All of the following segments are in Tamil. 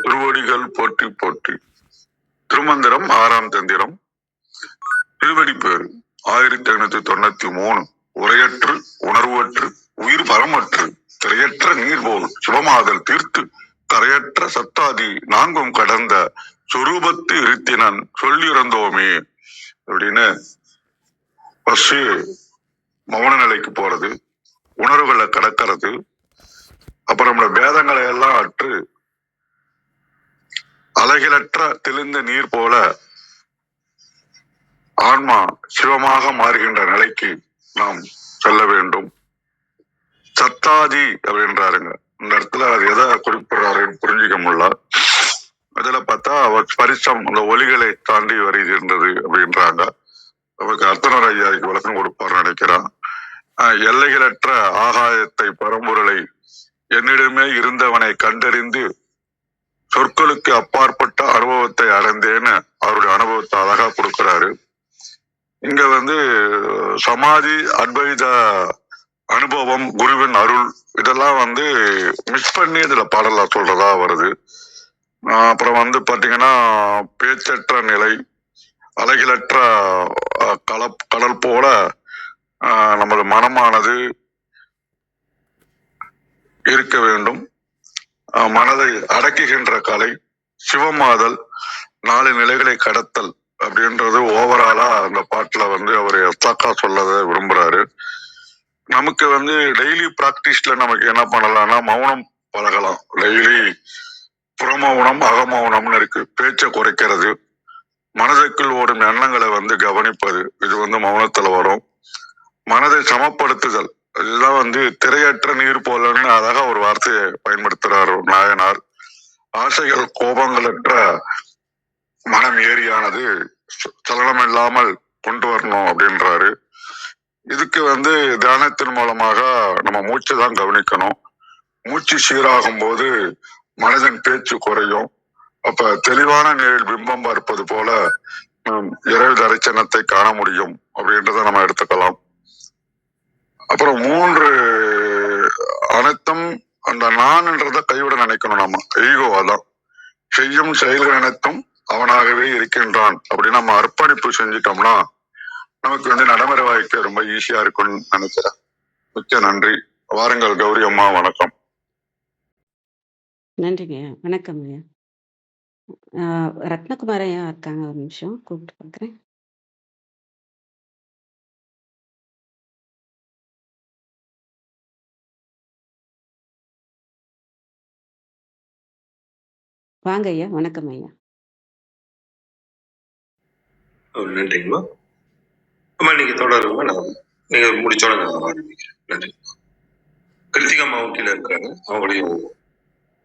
திருவடிகள் போற்றி போற்றி. திருமந்திரம் 6ஆம் தந்திரம். திருவடிப்பேறு 1593. உரையற்று உணர்வற்று உயிர் பரமற்று திரையற்ற நீர் போல் சிவமாதல் தீர்த்து கரையற்ற சத்தாதி நான்கும் கடந்த சொரூபத்து இருத்தினன் சொல்லிறந்தோமே அப்படின்னு ஃபர்ஸ்ட் மௌன நிலைக்கு போறது, உணர்வுகளை கடக்கிறது, அப்புறம் நம்மளோட பேதங்களை எல்லாம் அற்று அலகிலற்ற தெளிந்த நீர் போல ஆன்மா சிவமாக மாறுகின்ற நிலைக்கு நாம் செல்ல வேண்டும். சத்தாதி அப்படின்றாருங்க. இந்த இடத்துல அது எதை குறிப்பிடுறாருன்னு புரிஞ்சிக்க முடியல. அதுல பார்த்தா அவர் ஸ்பரிசம் அந்த ஒலிகளை தாண்டி வருகின்றது அப்படின்றாங்க. அவருக்கு அர்த்தனர் ஐயாவுக்கு விளக்கம் கொடுப்பார் நினைக்கிறான். எல்லைகளற்ற ஆகாயத்தை பரம்பொருளை என்னிடமே இருந்தவனை கண்டறிந்து சொற்களுக்கு அப்பாற்பட்ட அனுபவத்தை அடைந்தேன்னு அவருடைய அனுபவத்தை அழகா கொடுக்கிறாரு. இங்க சமாதி, அத்வைத அனுபவம், குருவின் அருள் இதெல்லாம் மிக்ஸ் பண்ணி இதுல பாடலா சொல்றதா வருது. அப்புறம் பாத்தீங்கன்னா பேச்சற்ற நிலை, அலகிலற்ற கடல் போல நமது மனமானது இருக்க வேண்டும். மனதை அடக்குகின்ற கலை, சிவமாதல், 4 நிலைகளை கடத்தல் அப்படின்றது ஓவராலா அந்த பாட்டுல அவர் எத்தாக்கா சொல்லத விரும்புறாரு. நமக்கு டெய்லி பிராக்டிஸ்ல நமக்கு என்ன பண்ணலாம்னா மௌனம் பழகலாம். டெய்லி புறமௌனம் அகமௌனம்னு இருக்கு. பேச்சை குறைக்கிறது, மனதுக்குள் ஓடும் எண்ணங்களை கவனிப்பது, இது மௌனத்துல வரும். மனதை சமப்படுத்துதல், இதுதான் திரையற்ற நீர் போலன்னு அழகா ஒரு வார்த்தையை பயன்படுத்துறாரு நாயனார். ஆசைகள் கோபங்களற்ற மனம் ஏரியானது சலனம் இல்லாமல் கொண்டு வரணும் அப்படின்றாரு. இதுக்கு தியானத்தின் மூலமாக நம்ம மூச்சு தான் கவனிக்கணும். மூச்சு சீராகும் போது மனதின் பேச்சு குறையும். அப்ப தெளிவான நீரில் பிம்பம் பார்ப்பது போல இறை தரிசனத்தை காண முடியும் அப்படின்றத நம்ம எடுத்துக்கலாம். அப்புறம் 3 அனைத்தும் அந்த நான்ன்றத கைவிட நினைக்கணும். நம்ம ஈகோ அதான் செய்யும் செயல்கள் அனைத்தும் அவனாகவே இருக்கின்றான் அப்படின்னு நம்ம அர்ப்பணிப்பு செஞ்சிட்டோம்னா நமக்கு நடைமுறை வாழ்க்கை ரொம்ப ஈஸியா இருக்கும்னு நினைக்கிறேன். மிக்க நன்றி. வாருங்கள் கௌரி அம்மா. வணக்கம். நன்றிங்க. வணக்கம். ரத்னகுமார் ஐயா இருக்காங்க, ஒரு நிமிஷம் கூப்பிட்டு பார்க்குறேன். வாங்க ஐயா. வணக்கம் ஐயா. நன்றிங்கம்மா. அம்மா நீங்க தொடருங்க, நான் நீங்க முடிச்சோட நான் ஆரம்பிக்கிறேன். நன்றி. கிருத்திகா அம்மாவும் கீழே இருக்காங்க, அவங்களையும்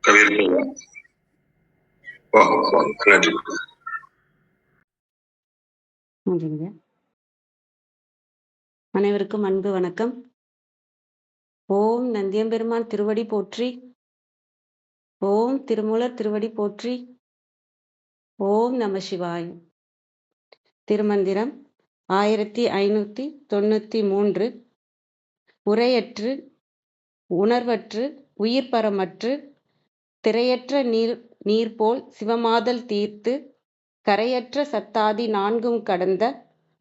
கவியர்கள் நன்றி. நன்றிங்க. அனைவருக்கும் அன்பு வணக்கம். ஓம் நந்தியம்பெருமான் திருவடி போற்றி. ஓம் திருமூலர் திருவடி போற்றி. ஓம் நம சிவாய். திருமந்திரம் 1593. உரையற்று உணர்வற்று உயிர் பரமற்று திரையற்ற நீர் போல் சிவமாதல் தீர்த்து கரையற்ற சத்தாதி 4கும் கடந்த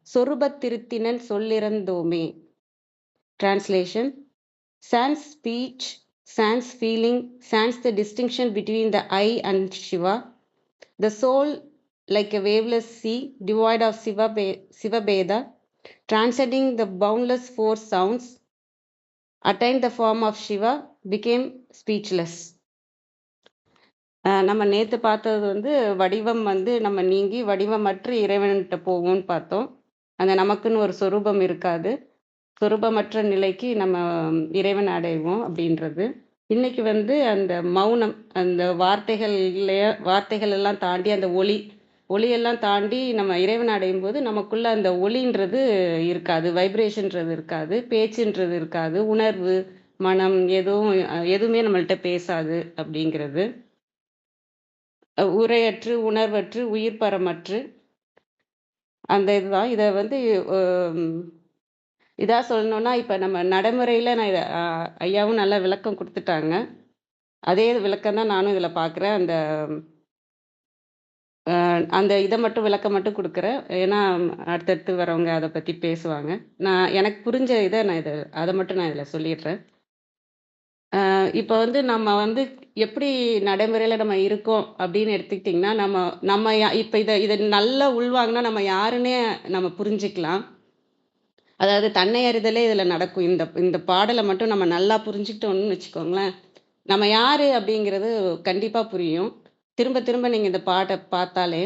சொரூபத்திருத்தினன் சொல்லிறந்தோமே. Translation: Sans speech, sans feeling, sans the distinction between the I and Shiva, the soul, like a waveless sea, devoid of Sivabheda, transcending the boundless four sounds, attained the form of Shiva, became speechless. நம்ம நேற்று பார்த்தது வடிவம் நம்ம நீங்கி வடிவமற்ற இறைவன்கிட்ட போவோம்னு பார்த்தோம். அந்த நமக்குன்னு ஒரு சொரூபம் இருக்காது. சொரூபமற்ற நிலைக்கு நம்ம இறைவன் அடைவோம் அப்படின்றது. இன்னைக்கு அந்த மௌனம், அந்த வார்த்தைகள் எல்லாம் தாண்டி அந்த ஒளியெல்லாம் தாண்டி நம்ம இறைவன் அடையும் போது நமக்குள்ள அந்த ஒளின்றது இருக்காது, வைப்ரேஷன்றது இருக்காது, பேச்சுன்றது இருக்காது, உணர்வு மனம் எதுவுமே நம்மள்கிட்ட பேசாது அப்படிங்கிறது. உரையற்று உணர்வற்று உயிர் பரமற்று அந்த இதுதான். இதை இதா சொல்லணும்னா இப்போ நம்ம நடைமுறையில் நான் இதை ஐயாவும் நல்லா விளக்கம் கொடுத்துட்டாங்க. அதே விளக்கம் தான் நானும் இதில் பார்க்குறேன். அந்த அந்த இதை மட்டும் விளக்கம் மட்டும் கொடுக்குறேன். ஏன்னா அடுத்தடுத்து வரவங்க அதை பற்றி பேசுவாங்க. எனக்கு புரிஞ்ச இதை அதை மட்டும் நான் இதில் சொல்லிடுறேன். இப்போ வந்து நம்ம வந்து எப்படி நடைமுறையில் நம்ம இருக்கோம் அப்படின்னு எடுத்துக்கிட்டிங்கன்னா, நம்ம இப்போ இதை நல்லா உள்வாங்கினா நம்ம யாருன்னே நம்ம புரிஞ்சுக்கலாம். அதாவது தன்னை அறிதலே இதில் நடக்கும். இந்த இந்த பாடலை மட்டும் நம்ம நல்லா புரிஞ்சுக்கிட்டோம்னு வச்சுக்கோங்களேன், நம்ம யாரு அப்படிங்கிறது கண்டிப்பாக புரியும். திரும்ப திரும்ப நீங்கள் இந்த பாட்டை பார்த்தாலே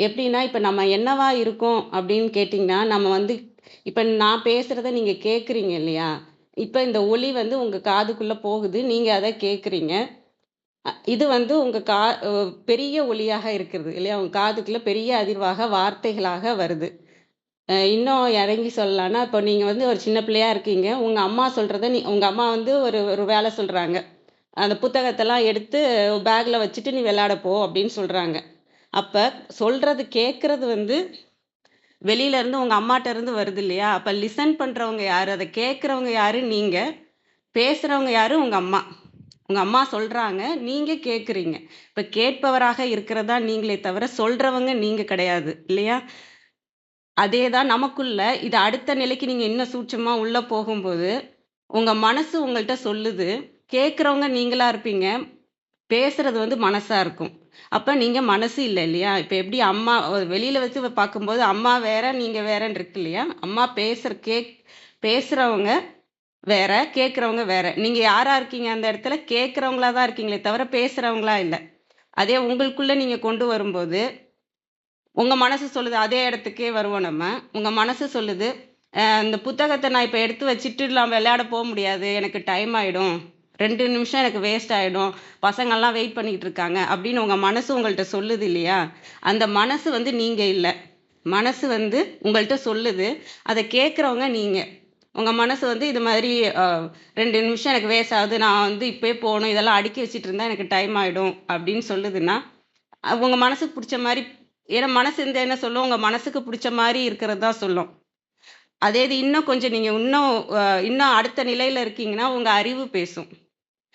எப்படின்னா, இப்போ நம்ம என்னவா இருக்கோம் அப்படின்னு கேட்டிங்கன்னா, நம்ம வந்து இப்போ நான் பேசுகிறத நீங்கள் கேட்குறீங்க இல்லையா? இப்போ இந்த ஒலி வந்து உங்கள் காதுக்குள்ளே போகுது, நீங்கள் அதை கேட்குறீங்க. இது வந்து உங்கள் பெரிய ஒலியாக இருக்கிறது இல்லையா? உங்கள் காதுக்குள்ளே பெரிய அதிர்வாக வார்த்தைகளாக வருது. இன்னும் இறங்கி சொல்லலான்னா, இப்போ நீங்கள் வந்து ஒரு சின்ன பிள்ளையா இருக்கீங்க. உங்கள் அம்மா சொல்கிறத உங்கள் அம்மா வந்து ஒரு ஒரு வேலை சொல்கிறாங்க. அந்த புத்தகத்தெல்லாம் எடுத்து பேக்கில் வச்சுட்டு நீ விளையாட போ அப்படின்னு சொல்கிறாங்க. அப்போ சொல்கிறது கேட்குறது வந்து வெளியிலேருந்து உங்கள் அம்மாட்ட இருந்து வருது இல்லையா? அப்போ லிசன் பண்ணுறவங்க யார்? அதை கேட்குறவங்க யார்? நீங்கள். பேசுகிறவங்க யார்? உங்கள் அம்மா. உங்கள் அம்மா சொல்கிறாங்க, நீங்கள் கேட்குறீங்க. இப்போ கேட்பவராக இருக்கிறதா நீங்களே தவிர சொல்கிறவங்க நீங்கள் கிடையாது இல்லையா? அதே தான் நமக்குள்ள இது அடுத்த நிலைக்கு நீங்கள் இன்னும் சூட்சமாக உள்ளே போகும்போது உங்கள் மனசு உங்கள்கிட்ட சொல்லுது. கேட்குறவங்க நீங்களா இருப்பீங்க, பேசுறது வந்து மனசா இருக்கும். அப்போ நீங்கள் மனசு இல்லை இல்லையா? இப்போ எப்படி அம்மா வெளியில் வச்சு பார்க்கும்போது அம்மா வேற நீங்கள் வேறன்னு இருக்கு இல்லையா? அம்மா பேசுகிறவங்க வேற, கேட்குறவங்க வேற. நீங்கள் யாராக இருக்கீங்க அந்த இடத்துல? கேட்குறவங்களா தான் இருக்கீங்களே தவிர பேசுகிறவங்களா இல்லை. அதே உங்களுக்குள்ளே நீங்கள் கொண்டு வரும்போது உங்கள் மனசு சொல்லுது, அதே இடத்துக்கே வருவோம் நம்ம. உங்கள் மனசு சொல்லுது, இந்த புத்தகத்தை நான் இப்போ எடுத்து வச்சுட்டு நான் விளையாட போக முடியாது, எனக்கு டைம் ஆகிடும், 2 நிமிஷம் எனக்கு வேஸ்ட் ஆகிடும், பசங்கள்லாம் வெயிட் பண்ணிக்கிட்டு இருக்காங்க அப்படின்னு உங்கள் மனசு உங்கள்கிட்ட சொல்லுது இல்லையா? அந்த மனசு வந்து நீங்கள் இல்லை. மனசு வந்து உங்கள்கிட்ட சொல்லுது, அதை கேட்குறவங்க நீங்கள். உங்கள் மனசு வந்து இது மாதிரி 2 நிமிஷம் எனக்கு வேஸ்ட் ஆகுது, நான் வந்து இப்போயே போகணும், இதெல்லாம் அடுக்கி வச்சுட்டு இருந்தால் எனக்கு டைம் ஆகிடும் அப்படின்னு சொல்லுதுன்னா, உங்கள் மனசுக்கு பிடிச்ச மாதிரி. ஏன்னா மனசு என்ன சொல்லும்? உங்கள் மனசுக்கு பிடிச்ச மாதிரி இருக்கிறது தான் சொல்லும். அதே இது இன்னும் கொஞ்சம் நீங்கள் இன்னும் அடுத்த நிலையில் இருக்கீங்கன்னா உங்கள் அறிவு பேசும்.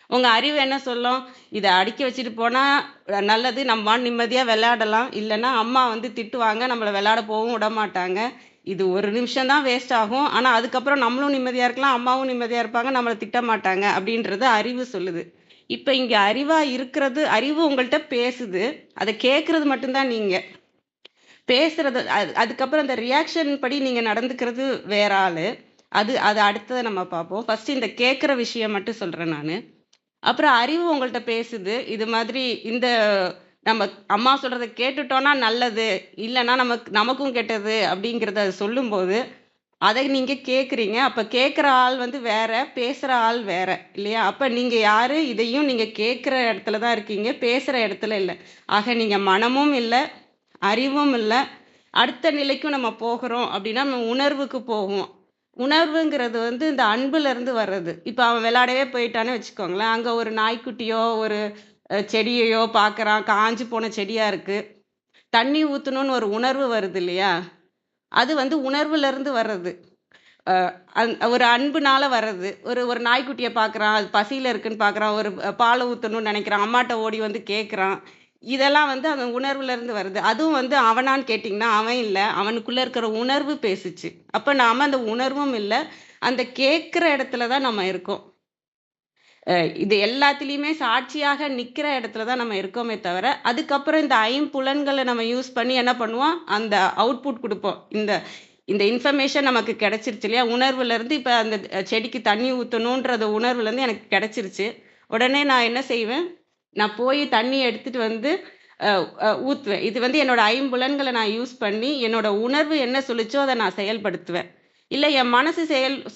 உங்கள் அறிவு என்ன சொல்லும்? இதை அடுக்கி வச்சுட்டு போனால் நல்லது, நம்ம நிம்மதியாக விளையாடலாம், இல்லைன்னா அம்மா வந்து திட்டுவாங்க, நம்மளை விளையாட போகவும் விட மாட்டாங்க, இது 1 நிமிஷம் தான் வேஸ்ட் ஆகும், ஆனால் அதுக்கப்புறம் நம்மளும் நிம்மதியாக இருக்கலாம், அம்மாவும் நிம்மதியாக இருப்பாங்க, நம்மளை திட்ட மாட்டாங்க அப்படின்றது அறிவு சொல்லுது. இப்போ இங்கே அறிவாக இருக்கிறது, அறிவு உங்கள்கிட்ட பேசுது, அதை கேட்குறது மட்டும்தான் நீங்கள். பேசுறது அதுக்கப்புறம் அந்த ரியாக்ஷன் படி நீங்கள் நடந்துக்கிறது வேற ஆள். அது அடுத்ததை நம்ம பார்ப்போம். ஃபஸ்ட்டு இந்த கேட்குற விஷயம் மட்டும் சொல்கிறேன் நான். அப்புறம் அறிவு உங்கள்கிட்ட பேசுது, இது மாதிரி இந்த நம்ம அம்மா சொல்கிறத கேட்டுட்டோன்னா நல்லது, இல்லைன்னா நமக்கும் கெட்டது அப்படிங்கிறத சொல்லும்போது அதை நீங்கள் கேட்குறீங்க. அப்போ கேட்குற ஆள் வந்து வேற, பேசுகிற ஆள் வேற இல்லையா? அப்போ நீங்கள் யார்? இதையும் நீங்கள் கேட்குற இடத்துல தான் இருக்கீங்க, பேசுகிற இடத்துல இல்லை. ஆக நீங்கள் மனமும் இல்லை, அறிவும் இல்லை. அடுத்த நிலைக்கும் நம்ம போகிறோம் அப்படின்னா நம்ம உணர்வுக்கு போகும். உணர்வுங்கிறது வந்து இந்த அன்புலேருந்து வர்றது. இப்போ அவன் விளையாடவே போயிட்டான்னு வச்சுக்கோங்களேன், அங்கே ஒரு நாய்க்குட்டியோ ஒரு செடியையோ பார்க்குறான், காஞ்சு போன செடியாக இருக்குது, தண்ணி ஊற்றணுன்னு ஒரு உணர்வு வருது இல்லையா? அது வந்து உணர்வுலேருந்து வர்றது, ஒரு அன்புனால வர்றது. ஒரு நாய்க்குட்டியை பார்க்குறான், அது பசியில் இருக்குன்னு பார்க்குறான், ஒரு பாலை ஊற்றணும்னு நினைக்கிறான், அம்மாட்ட ஓடி வந்து கேட்குறான். இதெல்லாம் வந்து அந்த உணர்வுலேருந்து வருது. அதுவும் வந்து அவனான்னு கேட்டிங்கன்னா அவன் இல்லை, அவனுக்குள்ளே இருக்கிற உணர்வு பேசுச்சு. அப்போ நாம் அந்த உணர்வும் இல்லை, அந்த கேட்குற இடத்துல தான் நம்ம இருக்கோம். இது எல்லாத்துலேயுமே சாட்சியாக நிற்கிற இடத்துல தான் நம்ம இருக்கோமே தவிர, அதுக்கப்புறம் இந்த 5 புலன்களை நம்ம யூஸ் பண்ணி என்ன பண்ணுவோம்? அந்த அவுட்புட் கொடுப்போம். இந்த இன்ஃபர்மேஷன் நமக்கு கிடைச்சிருச்சு இல்லையா? உணர்வுலேருந்து இப்போ அந்த செடிக்கு தண்ணி ஊற்றணுன்றத உணர்வுலேருந்து எனக்கு கிடைச்சிருச்சு. உடனே நான் என்ன செய்வேன்? நான் போய் தண்ணி எடுத்துகிட்டு வந்து ஊற்றுவேன். இது வந்து என்னோட 5 புலன்களை நான் யூஸ் பண்ணி என்னோட உணர்வு என்ன சொல்லிச்சோ அதை நான் செயல்படுத்துவேன். இல்லை என் மனசு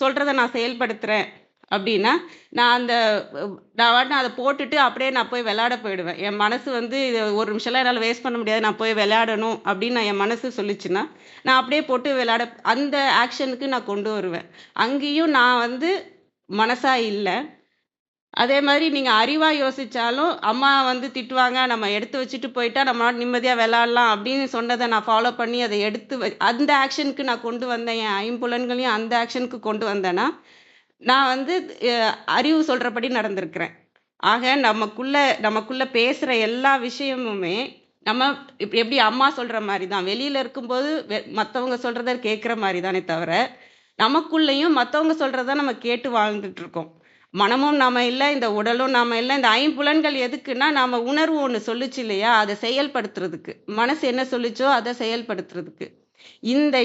சொல்கிறத நான் செயல்படுத்துகிறேன் அப்படின்னா, நான் அதை போட்டுட்டு அப்படியே நான் போய் விளையாட போயிடுவேன். என் மனசு வந்து இது 1 நிமிஷம்லாம் என்னால் வேஸ்ட் பண்ண முடியாது, நான் போய் விளையாடணும் அப்படின்னு என் மனசு சொல்லிச்சுன்னா, நான் அப்படியே போட்டு அந்த ஆக்ஷனுக்கு நான் கொண்டு வருவேன். அங்கேயும் நான் வந்து மனசா இல்லை. அதே மாதிரி நீங்கள் அறிவாக யோசித்தாலும் அம்மா வந்து திட்டுவாங்க, நம்ம எடுத்து வச்சுட்டு போயிட்டா நம்மளால் நிம்மதியாக விளையாடலாம் அப்படின்னு சொன்னதை நான் ஃபாலோ பண்ணி அதை அந்த ஆக்ஷனுக்கு நான் கொண்டு வந்தேன். என் 5 புலன்களையும் அந்த ஆக்ஷனுக்கு கொண்டு வந்தேன்னா நான் வந்து அறிவு சொல்கிறபடி நடந்திருக்கிறேன். ஆக நமக்குள்ள பேசுகிற எல்லா விஷயமுமே நம்ம எப்படி அம்மா சொல்ற மாதிரி தான். வெளியில இருக்கும்போது மத்தவங்க சொல்றத கேட்கிற மாதிரி தானே தவிர, நமக்குள்ளேயும் மத்தவங்க சொல்றத நம்ம கேட்டு வாழ்ந்துட்டு இருக்கோம். மனமும் நாம இல்ல, இந்த உடலும் நாம இல்ல. இந்த ஐம்புலன்கள் எதுக்குன்னா, நாம உணர்வு ஒண்ணு சொல்லுச்சு இல்லையா? அத செயல்படுத்துறதுக்கு. மனசு என்ன சொல்லுச்சோ அத செயல்படுத்துறதுக்கு.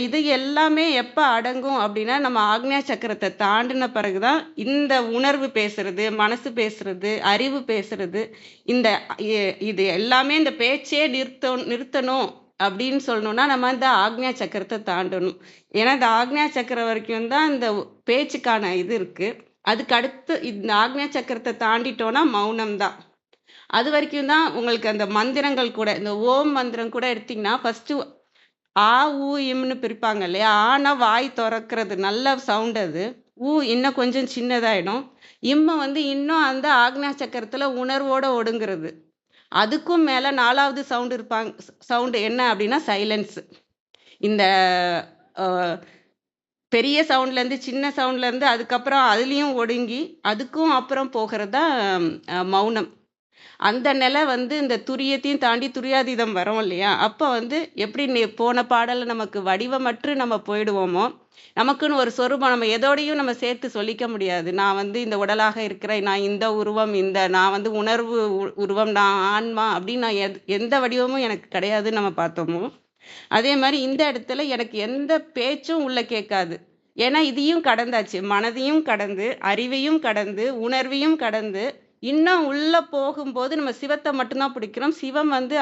இது எல்லாமே எப்ப அடங்கும் அப்படின்னா, நம்ம ஆக்ஞா சக்கரத்த தாண்டின பிறகு தான் இந்த உணர்வு பேசுறது, மனசு பேசுறது, அறிவு பேசுறது, இந்த இது எல்லாமே இந்த பேச்சே நிறுத்தணும் அப்படின்னு சொல்லணும்னா, நம்ம இந்த ஆக்ஞா சக்கரத்த தாண்டணும். ஏன்னா, இந்த ஆக்ஞா சக்கரம் வரைக்கும் தான் இந்த பேச்சுக்கான இது இருக்கு. அதுக்கு அடுத்து இந்த ஆக்ஞா சக்கரத்த தாண்டிட்டோம்னா மௌனம் தான். அது வரைக்கும் தான் உங்களுக்கு அந்த மந்திரங்கள் கூட, இந்த ஓம் மந்திரம் கூட எடுத்தீங்கன்னா, ஃபர்ஸ்ட்டு ஆ, ஊ, இம்ன்னு பிரிப்பாங்க இல்லையா? ஆனா வாய் தொறக்கிறது நல்ல சவுண்ட் அது. ஊ இன்னும் கொஞ்சம் சின்னதாயிடும். இம்மு வந்து இன்னும் அந்த ஆக்ஞா சக்கரத்துல உணர்வோட ஒடுங்குறது. அதுக்கும் மேல 4வது சவுண்ட் என்ன அப்படின்னா சைலன்ஸ். இந்த அ பெரிய சவுண்ட்லேருந்து சின்ன சவுண்ட்லேருந்து அதுக்கப்புறம் அதுலயும் ஒடுங்கி, அதுக்கும் அப்புறம் போகிறது தான் மௌனம். அந்த நிலை வந்து இந்த துரியத்தையும் தாண்டி துரியாதீதம் வரோம் இல்லையா? அப்ப வந்து எப்படி போன பாடல்ல நமக்கு வடிவமற்று நம்ம போயிடுவோமோ, நமக்குன்னு ஒரு சொரூபம் நம்ம எதோடையும் நம்ம சேர்த்து சொல்லிக்க முடியாது. நான் வந்து இந்த உடலாக இருக்கிறேன், நான் இந்த உருவம், நான் வந்து உணர்வு உருவம், நான் ஆன்மா அப்படின்னு நான் எந்த வடிவமும் எனக்கு கிடையாதுன்னு நம்ம பார்த்தோமோ, அதே மாரி இந்த இடத்துல எனக்கு எந்த பேச்சும் உள்ள கேட்காது. ஏன்னா இதையும் கடந்தாச்சு. மனதையும் கடந்து, அறிவையும் கடந்து, உணர்வையும் கடந்து, இன்னும் உள்ள போகும்போது நம்ம சிவத்த மட்டும் தான் பிடிக்கிறோம். சிவம் வந்து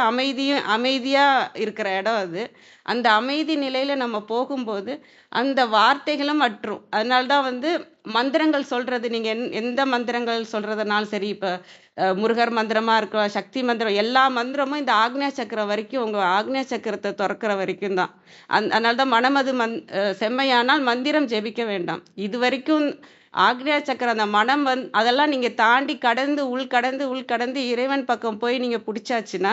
அமைதியா இருக்கிற இடம் அது. அந்த அமைதி நிலையில நம்ம போகும்போது, அந்த வார்த்தைகளும் அற்றும். அதனால தான் வந்து மந்திரங்கள் சொல்றது நீங்க எந்த மந்திரங்கள் சொல்றதுனாலும் சரி, இப்ப முருகர் மந்திரமா இருக்கலாம், சக்தி மந்திரம், எல்லா மந்திரமும் இந்த ஆக்ஞா சக்கரம் வரைக்கும், உங்க ஆக்ஞா சக்கரத்த தொறக்கிற வரைக்கும் தான். அதனால தான் மனமது செம்மையானால் மந்திரம் ஜெபிக்க வேண்டாம். இதுவரைக்கும் ஆக்ஞா சக்கரம் அந்த மனம் அதெல்லாம் நீங்க தாண்டி கடந்து உள்கடந்து இறைவன் பக்கம் போய் நீங்க பிடிச்சாச்சுன்னா,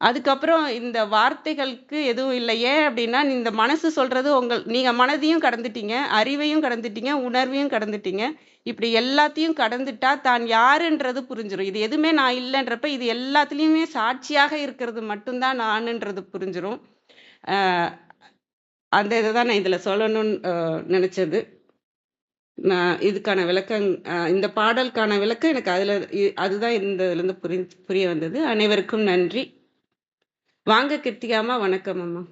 அதுக்கப்புறம் இந்த வார்த்தைகளுக்கு எதுவும் இல்லை. ஏன் அப்படின்னா, இந்த மனசு சொல்றது நீங்க மனதையும் கடந்துட்டீங்க, அறிவையும் கடந்துட்டீங்க, உணர்வையும் கடந்துட்டீங்க. இப்படி எல்லாத்தையும் கடந்துட்டா தான் யாருன்றது புரிஞ்சிரும். இது எதுவுமே நான் இல்லைன்றப்ப, இது எல்லாத்துலயுமே சாட்சியாக இருக்கிறது மட்டும்தான் நானுன்றது புரிஞ்சிரும். அந்த இதுதான் நான் இதுல சொல்லணும்னு நினைச்சது. நான் இதுக்கான விளக்கம், இந்த பாடலுக்கான விளக்கம் எனக்கு அதுதான் இந்த இதுலேருந்து புரிய வந்தது. அனைவருக்கும் நன்றி. வாங்க கிருத்திகாமா. வணக்கம் அம்மா.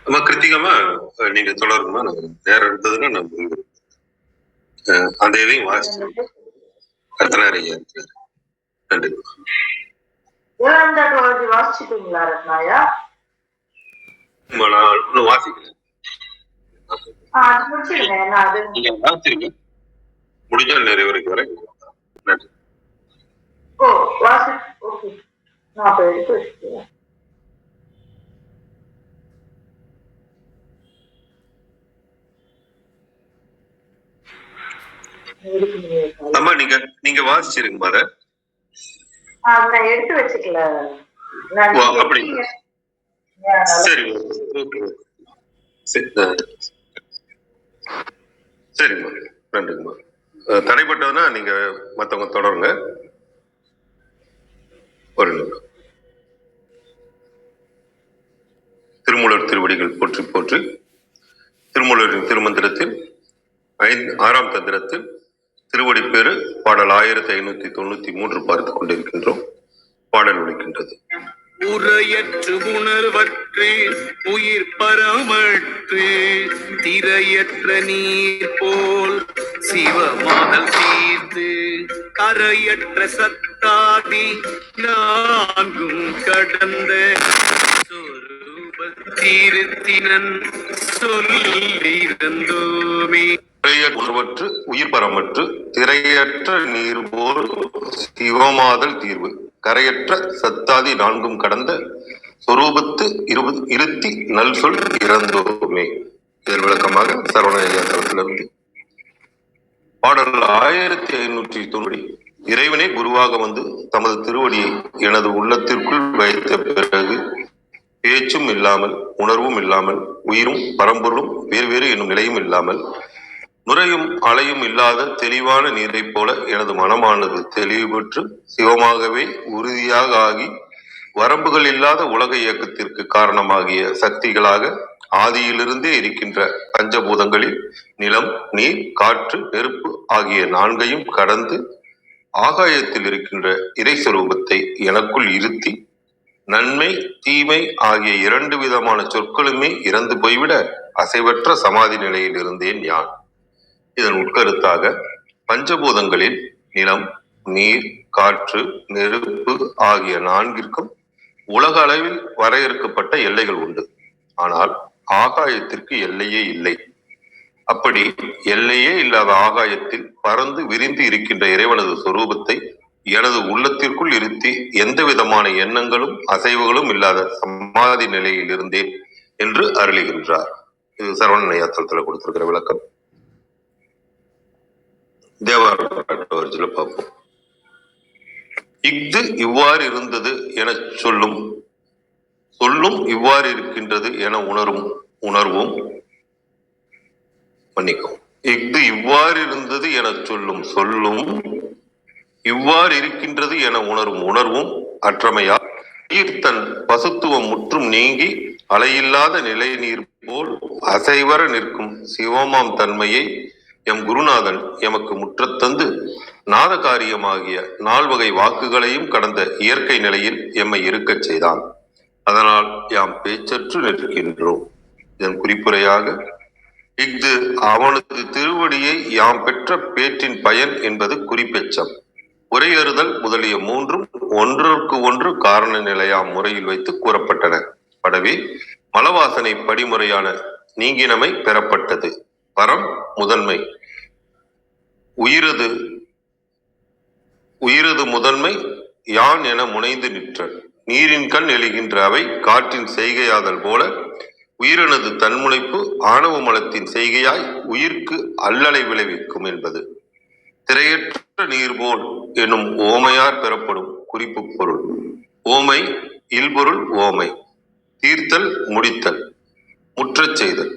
அம்மா கிருத்திகாமா, நீங்க தொடருமா? நேரம் இருந்ததுன்னா நான் அந்த இதையும் வாசிச்சு கத்தனாரியா இருக்காரு. நன்றி. வாசிச்சுட்டீங்களா ரத்னாயா? நான் இன்னும் வாசிக்கல. நீங்க வாசிருங்க, முடிஞ்ச நிறைய வரைக்கும் வரேன். நன்றி. ஓ வாசி. ஓகே, நான் அப்ப எடுத்து வச்சுக்கிறேன். அம்மா நீங்க வாசிச்சிருங்க பாரு. நான் எடுத்து வச்சுக்கல. அப்படி சரி, சரிம்மா, நன்றிங்கம்மா. தடைப்பட்டதுன்னா நீங்க மத்தவங்க தொடருங்க. ஒரு நிமிடம். திருமூலர் திருவடிகள் போற்றி போற்றி. திருமூலரின் திருமந்திரத்தில் 6ஆம் தந்திரத்தில் திருவடி பேரு பாடல் 1593 பார்த்து கொண்டிருக்கின்றோம். பாடல் ஒலிக்கின்றது. உரையற்று உணர்வற்று உயிர் பரமற்று திரையற்ற நீர் போல் சிவமாதல் தீர்த்து கரையற்ற சத்தாதி நான்கும் கடந்த சொரூபத்தீர்த்தினன் சொல்லிருந்தோமே. உணர்வற்று உயிர் பரமற்று திரையற்ற நீர் போல் சிவமாதல் தீர்வு கரையற்ற சத்தாதி நான்கும் கடந்த சொரூபத்து இருத்தி நல் சொல் இறந்தோமே. இதன் விளக்கமாக சரவணையா தளத்திலிருந்து பாடல் 1590. இறைவனே குருவாக வந்து தமது திருவடியை எனது உள்ளத்திற்குள் வைத்த பிறகு பேச்சும் இல்லாமல், உணர்வும் இல்லாமல், உயிரும் பரம்பொருளும் வேறு என்னும் நிலையும் இல்லாமல், நுரையும் அலையும் இல்லாத தெளிவான நீரைப் போல எனது மனமானது தெளிவு பெற்று சிவமாகவே உறுதியாக ஆகி, வரம்புகள் இல்லாத உலக இயக்கத்திற்கு காரணமாகிய சக்திகளாக ஆதியிலிருந்தே இருக்கின்ற பஞ்சபூதங்களில் நிலம், நீர், காற்று, நெருப்பு ஆகிய நான்கையும் கடந்து ஆகாயத்தில் இருக்கின்ற இறைஸ்வரூபத்தை எனக்குள் இருத்தி, நன்மை தீமை ஆகிய 2 விதமான சொற்களுமே இறந்து போய்விட அசைவற்ற சமாதி நிலையில் இருந்தேன் யான். இதன் உட்கருத்தாக பஞ்சபூதங்களில் நிலம், நீர், காற்று, நெருப்பு ஆகிய 4ற்கும் உலக அளவில் வரையறுக்கப்பட்ட எல்லைகள் உண்டு. ஆனால் ஆகாயத்திற்கு எல்லையே இல்லை. அப்படி எல்லையே இல்லாத ஆகாயத்தில் பறந்து விரிந்து இருக்கின்ற இறைவனது சொரூபத்தை எனது உள்ளத்திற்குள் இருத்தி எந்த விதமான எண்ணங்களும் அசைவுகளும் இல்லாத சமாதி நிலையில் இருந்தேன் என்று அருளுகின்றார். இது சரவண நையாத்திரத்தில் கொடுத்திருக்கிற விளக்கம். தேவாரத்தில் பார்ப்போம். இஃது இவ்வாறு இருந்தது என சொல்லும் இவ்வாறு இருக்கின்றது என உணர்வும் மன்னிக்கும். இஃது இவ்வாறு இருந்தது என சொல்லும் இவ்வாறு இருக்கின்றது என உணர்வும் அற்றமையால் ஈர்த்தன் பசுத்துவம் முற்றும் நீங்கி அலையில்லாத நிலை நீர் போல் அசைவர நிற்கும் சிவமாம் தன்மையை எம் குருநாதன் எமக்கு முற்றத்தந்து நாத காரியமாகிய 4 வகை வாக்குகளையும் கடந்த இயற்கை நிலையில் எம்மை இருக்கச் செய்தான். அதனால் யாம் பேச்சற்று நிற்கின்றோம். இதன் குறிப்புரையாக, இஃது அவனது திருவடியை யாம் பெற்ற பேற்றின் பயன் என்பது குறிப்பெச்சம். உரையறுதல் முதலிய 3ம் ஒன்றுக்கு ஒன்று காரண நிலையாம் முறையில் வைத்து கூறப்பட்டன. படவே மலவாசனை படிமுறையான நீங்கினமை பெறப்பட்டது. பரம் முதன்மை, உயிரது முதன்மை யான் என முனைந்து நிற்றல். நீரின் கண் எழுகின்ற அவை காற்றின் செய்கையாதல் போல உயிரினது தன்முனைப்பு ஆணவ மலத்தின் செய்கையாய் உயிர்க்கு அல்லலை விளைவிக்கும் என்பது. திரையற்ற நீர் போல் எனும் ஓமையார் பெறப்படும் குறிப்பு பொருள். ஓமை இல்பொருள் ஓமை. தீர்த்தல் முடித்தல், முற்றச் செய்தல்.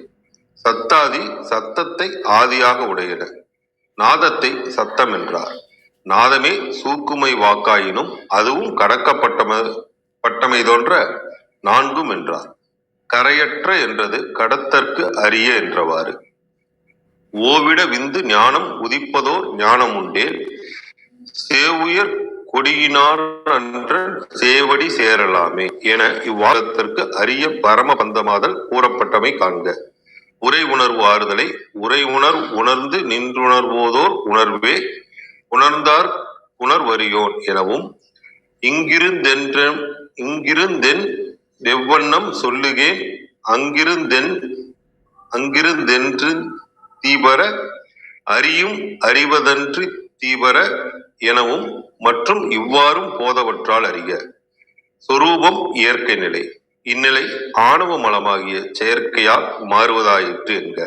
சத்தாதி சத்தத்தை ஆதியாக உடையன. நாதத்தை சத்தம் என்றார். நாதமே சூக்குமை வாக்காயினும் அதுவும் கடக்கப்பட்டமை தோன்ற 4ம் என்றார். கரையற்ற என்றது கடத்தற்கு அரிய என்றவாறு. ஓவிட விந்து ஞானம் உதிப்பதோர் ஞானம் உண்டே, சேவுயர் கொடியினார் அன்ற சேவடி சேரலாமே என இவ்வாதத்திற்கு அரிய பரம பந்தமாதல் கூறப்பட்டமை காண்க. உரை உணர்வு ஆறுதலை உரை உணர்ந்து நின்றுணர்வோதோர் உணர்வே உணர்ந்தார் உணர்வறியோன் எனவும், இங்கிருந்தென் எவ்வண்ணம் சொல்லுகேன் அங்கிருந்தென்று தீபர அறியும் அறிவதன்றி தீபர எனவும் மற்றும் இவ்வாறும் போதவற்றால் அறிக. சொரூபம் இயற்கை நிலை. இந்நிலை ஆணவ மலமாகிய செயற்கையால் மாறுவதாயிற்று என்க.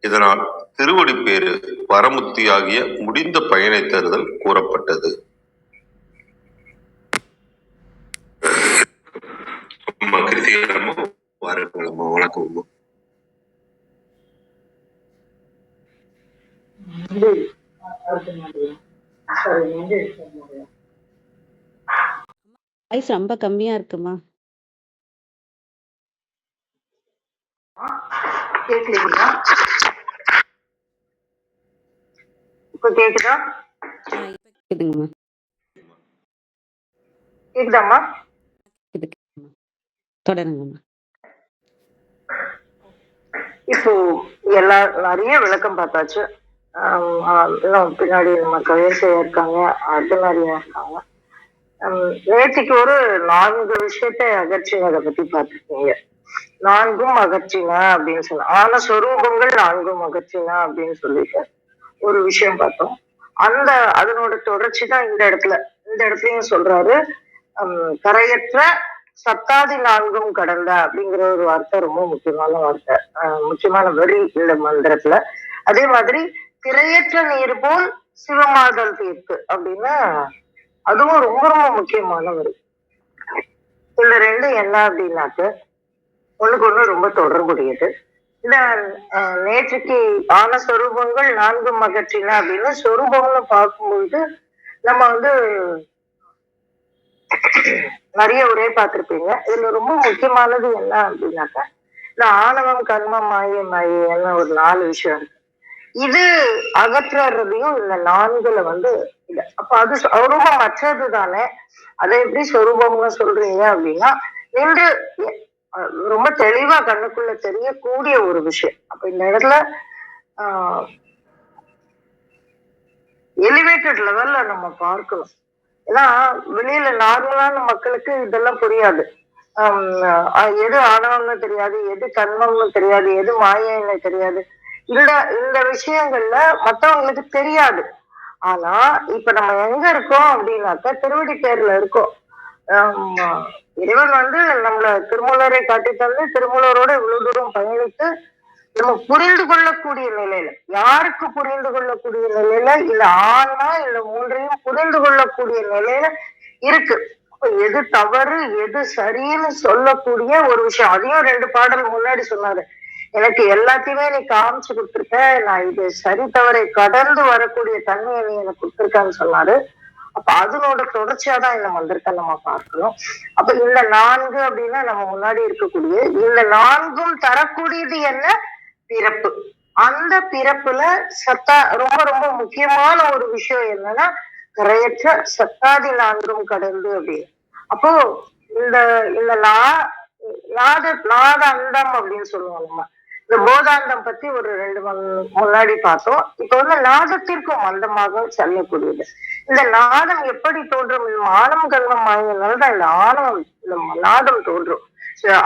இதனால் திருவடி பேரு பரமுத்தியாகிய முடிந்த பயனை தருதல் கூறப்பட்டது. வணக்கம். வாய்ஸ் ரொம்ப கம்மியா இருக்குமா? கேட்கலீங்களா? இப்ப கேக்குதா? கேக்குதுங்கம்மா. கேக்குதாம்மா? தொடருங்கம்மா. இப்போ நிறைய விளக்கம் பார்த்தாச்சு. இன்னும் பின்னாடி நம்ம கவியசையா இருக்காங்க, அர்த்தநாரியா இருக்காங்க. நேற்றுக்கு ஒரு 4 விஷயத்தை அகற்றின, அதை பத்தி பார்த்துருக்கீங்க. 4ம் அகற்றினா அப்படின்னு சொன்ன, ஆன சொரூபங்கள் 4ம் அகற்றினா அப்படின்னு சொல்லிட்டு ஒரு விஷயம் பார்த்தோம். அதனோட தொடர்ச்சி தான் இந்த இடத்துலயும் சொல்றாரு. கரையற்ற சத்தாதி 4ம் கடந்த அப்படிங்கிற ஒரு வார்த்தை ரொம்ப முக்கியமான வார்த்தை, முக்கியமான வரி இந்த மந்திரத்துல. அதே மாதிரி திரையற்ற நீர் போல் சிவமாதல் தீர்ப்பு அப்படின்னா அதுவும் ரொம்ப ரொம்ப முக்கியமான வரி. இதுல 2 என்ன அப்படின்னாக்க, ஒண்ணுக்கு ஒண்ணு ரொம்ப தொடர்புடையது. இந்த நேற்றுக்கு ஆன சொரூபங்கள் நான்கும் அகற்றின அப்படின்னு சொரூபம்னு பார்க்கும்பொழுது நம்ம வந்து நிறைய உரை பார்த்திருப்பீங்க. இதுல ரொம்ப முக்கியமானது என்ன அப்படின்னாக்கா, இந்த ஆணவம், கர்மம், மாயன்னு ஒரு 4 விஷயம் இருக்கு. இது அகற்றுறதையும் இந்த 4ல வந்து இல்ல. அப்ப அது சொரூபம் அற்றது தானே. அதை எப்படி சொரூபம்னு சொல்றீங்க அப்படின்னா, நின்று ரொம்ப தெளிவா கண்ணுக்குள்ள தெரியக்கூடிய ஒரு விஷயம். அப்ப இந்த இடத்துல எலிவேட்டட் லெவல்ல நம்ம பார்க்கணும். ஏன்னா வெளியில நார்மலான மக்களுக்கு இதெல்லாம் புரியாது. எது ஆணவம்னு தெரியாது, எது கர்மம்னு தெரியாது, எது மாயன்னு தெரியாது. இந்த இந்த விஷயங்கள்ல மத்தவங்களுக்கு தெரியாது. ஆனா இப்ப நம்ம எங்க இருக்கோம் அப்படின்னாக்கா திருவடி பேர்ல இருக்கோம். இறைவன் வந்து நம்மள திருமூலரை காட்டி தந்து திருமூலரோட இவ்வளவு தூரம் பயணித்து நம்ம புரிந்து கொள்ளக்கூடிய நிலையில, யாருக்கு புரிந்து கொள்ளக்கூடிய நிலையில, இல்ல ஆன்மா இல்ல 3ஐயும் புரிந்து கொள்ளக்கூடிய நிலையில இருக்கு. அப்ப எது தவறு எது சரின்னு சொல்லக்கூடிய ஒரு விஷயம். அதையும் 2 பாடல் முன்னாடி சொன்னாரு. எனக்கு எல்லாத்தையுமே நீ காமிச்சு கொடுத்துருக்க, நான் இது சரி தவறை கடந்து வரக்கூடிய தன்மையை நீ எனக்கு கொடுத்துருக்கான்னு சொன்னாரு. அப்ப அதனோட தொடர்ச்சியாதான் இந்த வந்திருக்க நம்ம பார்க்கணும். அப்ப இந்த 4 அப்படின்னா நம்ம முன்னாடி இருக்கக்கூடிய இந்த 4ம் தரக்கூடியது என்ன? பிறப்பு. அந்த பிறப்புல ரொம்ப ரொம்ப முக்கியமான ஒரு விஷயம் என்னன்னா, கரையற்ற சத்தாதி 4ம் கடந்து அப்படின்னு. அப்போ இந்த இந்த நாத அண்டம் அப்படின்னு சொல்லுவோம் நம்ம. இந்த போதாந்தம் பத்தி ஒரு 2 முன்னாடி பார்த்தோம். இப்ப வந்து நாதத்திற்கும் அந்தமாக செல்லக்கூடியது. இந்த நாதம் எப்படி தோன்றும்? ஆணவம், கர்மம், மாயனால்தான் இந்த ஆணவம் இந்த நாதம் தோன்றும்.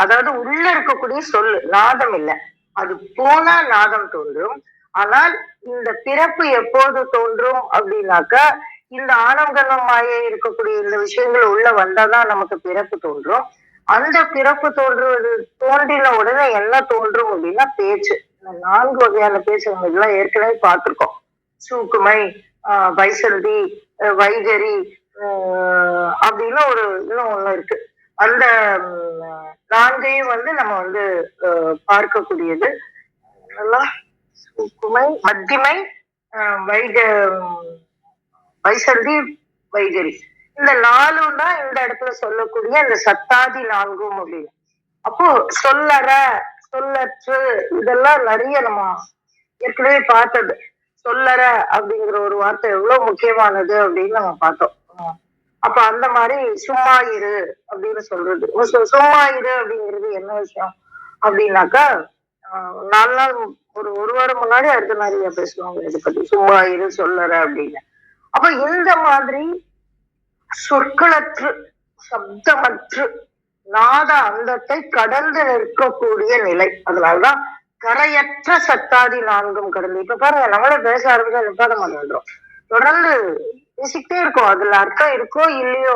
அதாவது உள்ள இருக்கக்கூடிய சொல்லு நாதம் இல்லை, அது போனா நாதம் தோன்றும். ஆனால் இந்த பிறப்பு எப்போது தோன்றும் அப்படின்னாக்கா, இந்த ஆணவம், கர்மம், மாயை இருக்கக்கூடிய இந்த விஷயங்கள் உள்ள வந்தாதான் நமக்கு பிறப்பு தோன்றும். அந்த பிறப்பு தோன்றின உடனே என்ன தோன்றும் அப்படின்னா பேச்சு. 4 வகையான பேச்சு நம்ம இதெல்லாம் ஏற்கனவே பார்த்திருக்கோம். சூக்குமை, வைசந்தி, வைகரி அப்படின்னு இன்னும் ஒண்ணு இருக்கு. அந்த 4ஐயும் வந்து நம்ம வந்து பார்க்கக்கூடியது. சூக்குமை, மத்திமை, வைசந்தி, வைகரி. இந்த 4ம் தான் இந்த இடத்துல சொல்லக்கூடிய இந்த சத்தாதி 4ம் அப்படின்னு. அப்போ சொல்லற, சொல்லற்று இதெல்லாம் நிறைய நம்ம ஏற்கனவே பார்த்தது. சொல்லற அப்படிங்கிற ஒரு வார்த்தை எவ்வளவு முக்கியமானது அப்படின்னு நம்ம பார்த்தோம். அப்ப அந்த மாதிரி சும்மா இரு அப்படின்னு சொல்றது. சும்மா இரு அப்படிங்கிறது என்ன விஷயம் அப்படின்னாக்கா, 4 நாள் ஒரு வாரம் முன்னாடி அடுத்த நிறைய பேசுவாங்க இதை பத்தி. சும்மா இரு, சொல்லற அப்படின்னு. அப்ப இந்த மாதிரி சொற்களற்று சப்தமற்று நாத அந்தத்தை கடந்து நிற்கக்கூடிய நிலை. அதனாலதான் கரையற்ற சத்தாதி 4ம் கடந்து. இப்ப பாருங்க, நம்மளே பேச ஆரம்பிச்சா நிப்பாட மாட்டோம், தொடர்ந்து பேசிக்கிட்டே இருக்கோம். அதுல அர்த்தம் இருக்கோ இல்லையோ,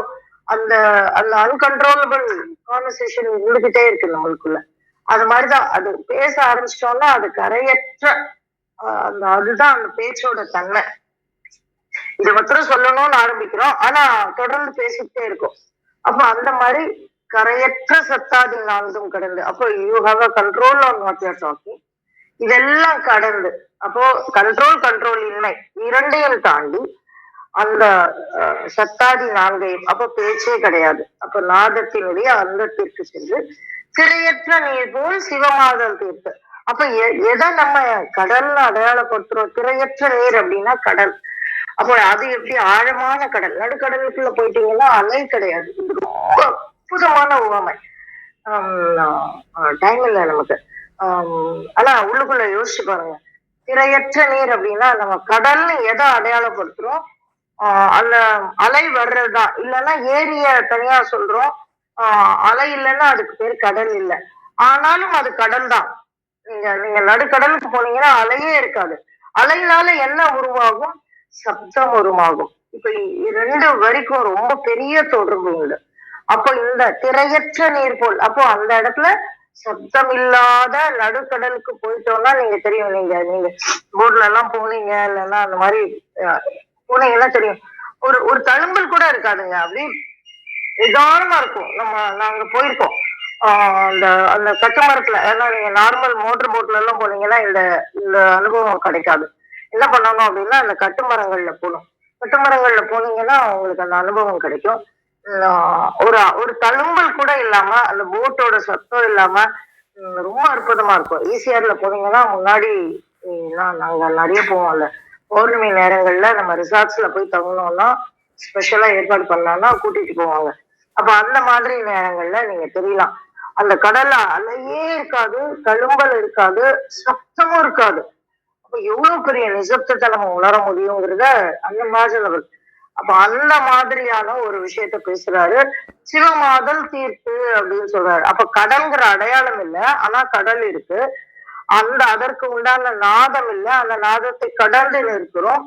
அந்த அந்த அன்கன்ட்ரோலபிள் கான்வர்சேஷன் இருந்துகிட்டே இருக்கு நம்மளுக்குள்ள. அது மாதிரிதான் அது பேச ஆரம்பிச்சிட்டோம்னா அது கரையற்ற அதுதான் அந்த பேச்சோட தன்மை. இதை மாத்திரம் சொல்லணும்னு ஆரம்பிக்கிறோம், ஆனா தொடர்ந்து பேசிக்கிட்டே இருக்கும். அப்ப அந்த மாதிரி கரையற்ற சத்தாதி 4ம் கடந்து. அப்போ you have a control on what you are talking. இதெல்லாம் கடந்து, அப்போ கண்ட்ரோல் இன்மை இரண்டையும் தாண்டி அந்த சத்தாதி 4ஐயும், அப்ப பேச்சே கிடையாது. அப்ப நாதத்தினுடைய அந்தத்திற்கு சென்று திரையற்ற நீர் போல் சிவமாதல் தீர்த்து. அப்ப எதை நம்ம கடல்னு அடையாளப்படுத்துறோம்? திரையற்ற நீர் அப்படின்னா கடல். அப்போ அது எப்படி? ஆழமான கடல். நடுக்கடலுக்குள்ள போயிட்டீங்கன்னா அலை கிடையாது. இது ரொம்ப அற்புதமான உவமை. டைம் இல்லை நமக்கு. ஆனா உள்ளுக்குள்ள யோசிச்சு பாருங்க. திரையற்ற நீர் அப்படின்னா நம்ம கடல்னு எதை அடையாளப்படுத்துறோம்? அந்த அலை வர்றதுதான். இல்லைன்னா ஏரிய தனியா சொல்றோம். அலை இல்லைன்னா அதுக்கு பேர் கடல் இல்லை. ஆனாலும் அது கடல் தான். நீங்க நடுக்கடலுக்கு போனீங்கன்னா அலையே இருக்காது. அலையினால என்ன உருவாகும்? சப்தம் உருவாகும். இப்ப 2 வரைக்கும் ரொம்ப பெரிய தொடர்பு உண்டு. அப்போ இந்த திரையற்ற நீர் போல், அப்போ அந்த இடத்துல சப்தம் இல்லாத நடுக்கடலுக்கு போயிட்டோம்னா நீங்க தெரியும், நீங்க போர்ட்ல எல்லாம் போனீங்க இல்லைன்னா அந்த மாதிரி போனீங்கன்னா தெரியும், ஒரு தழும்பல் கூட இருக்காதுங்க. அப்படி நிதானமா இருக்கும். நாங்க போயிருக்கோம். அந்த அந்த கட்டுமரத்துல, ஏன்னா நீங்க நார்மல் மோட்டர் போட்ல எல்லாம் போனீங்கன்னா இந்த இந்த அனுபவம் கிடைக்காது. என்ன பண்ணணும் அப்படின்னா அந்த கட்டுமரங்கள்ல போகணும். கட்டுமரங்கள்ல போனீங்கன்னா உங்களுக்கு அந்த அனுபவம் கிடைக்கும். ஒரு ஒரு தழும்பல் கூட இல்லாம அந்த போட்டோட சத்தம் இல்லாம ரொம்ப அற்புதமா இருக்கும். ஈசிஆர்ல போனீங்கன்னா முன்னாடி நாங்க நிறைய போவோம்ல, பௌர்ணமி நேரங்கள்ல நம்ம ரிசார்ட்ஸ்ல போய் தங்கணும்னா ஸ்பெஷலா ஏற்பாடு பண்ணலாம்னா கூட்டிட்டு போவாங்க. அப்ப அந்த மாதிரி நேரங்கள்ல நீங்க தெரியலாம். அந்த கடல்ல அலையே இருக்காது, தழும்பல் இருக்காது, சத்தமும் இருக்காது. அப்ப எவ்வளவு பெரிய நிசப்தத்தை நம்ம உணர முடியுங்கிறத அந்த மாதிரி லெவல். அப்ப அந்த மாதிரியான ஒரு விஷயத்த பேசுறாரு. சிவமாதல் தீர்ப்பு அப்படின்னு சொல்றாரு. அப்ப கடல்ங்கிற அடையாளம் இல்ல, ஆனா கடல் இருக்கு. அதற்கு உண்டான நாதம் இல்ல, அந்த நாதத்தை கடந்து நிற்கிறோம்.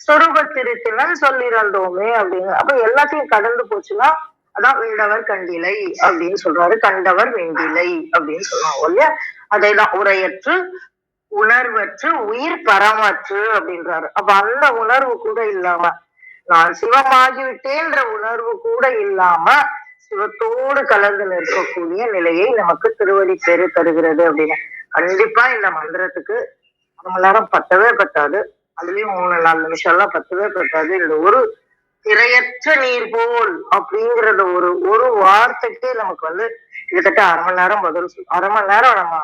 சொரூப திருத்தினன் சொல்லிரண்டோமே அப்படின்னு. அப்ப எல்லாத்தையும் கடந்து போச்சுன்னா அதான் விண்டவர் கண்டிலை அப்படின்னு சொல்றாரு. கண்டவர் வெண்டிலை அப்படின்னு சொல்லுவாங்க இல்லையா? அதேதான் உரையற்று உணர்வற்று உயிர் பரமற்று அப்படின்றாரு. அப்ப அந்த உணர்வு கூட இல்லாம, நான் சிவமாகிவிட்டேன்ற உணர்வு கூட இல்லாம சிவத்தோடு கலந்து நிற்கக்கூடிய நிலையை நமக்கு திருவடி பேரு தருகிறது அப்படின்னு. கண்டிப்பா இந்த மந்திரத்துக்கு 1 மணி நேரம் பத்தவே பத்தாது. அதுலயும் 3-4 நிமிஷம் எல்லாம் பத்தவே பத்தாது. இந்த ஒரு திரையற்ற நீர் போல் அப்படிங்கறத ஒரு ஒரு வார்த்தைக்கு நமக்கு கிட்டத்தட்ட 1/2 மணி நேரம் 1/2 மணி நேரம் நம்ம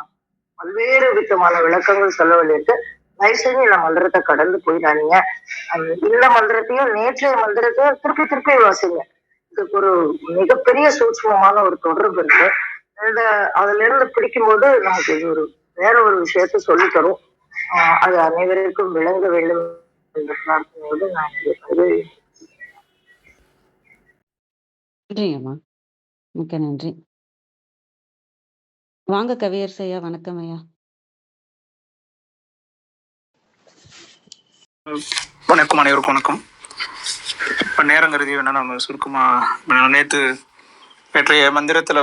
பல்வேறு விதமான விளக்கங்கள் சொல்ல வேண்டியிருக்கு. தயவு செஞ்சு இந்த மந்திரத்தை கடந்து போயிடாதீங்க. இந்த மந்திரத்தையும் நேற்றைய மந்திரத்தையும் திருப்பி திருப்பி வாசிங்க. இதுக்கு ஒரு மிகப்பெரிய சூட்சுமமான ஒரு தொடர்பு இருக்கு. அதுல இருந்து பிடிக்கும்போது நமக்கு இது வேற ஒரு விஷயத்த சொல்லி தரும். அது அனைவருக்கும் விளங்க வேண்டும் என்ற பிரார்த்தனையோடு நான் நன்றிங்கம்மா. மிக்க நன்றி. வாங்க கவியரசு ஐயா. வணக்கம் ஐயா. வணக்கம், அனைவருக்கும் வணக்கம். இப்போ நேரம் கருதி வேணா நம்ம சுருக்கமாக நேற்றைய மந்திரத்தில்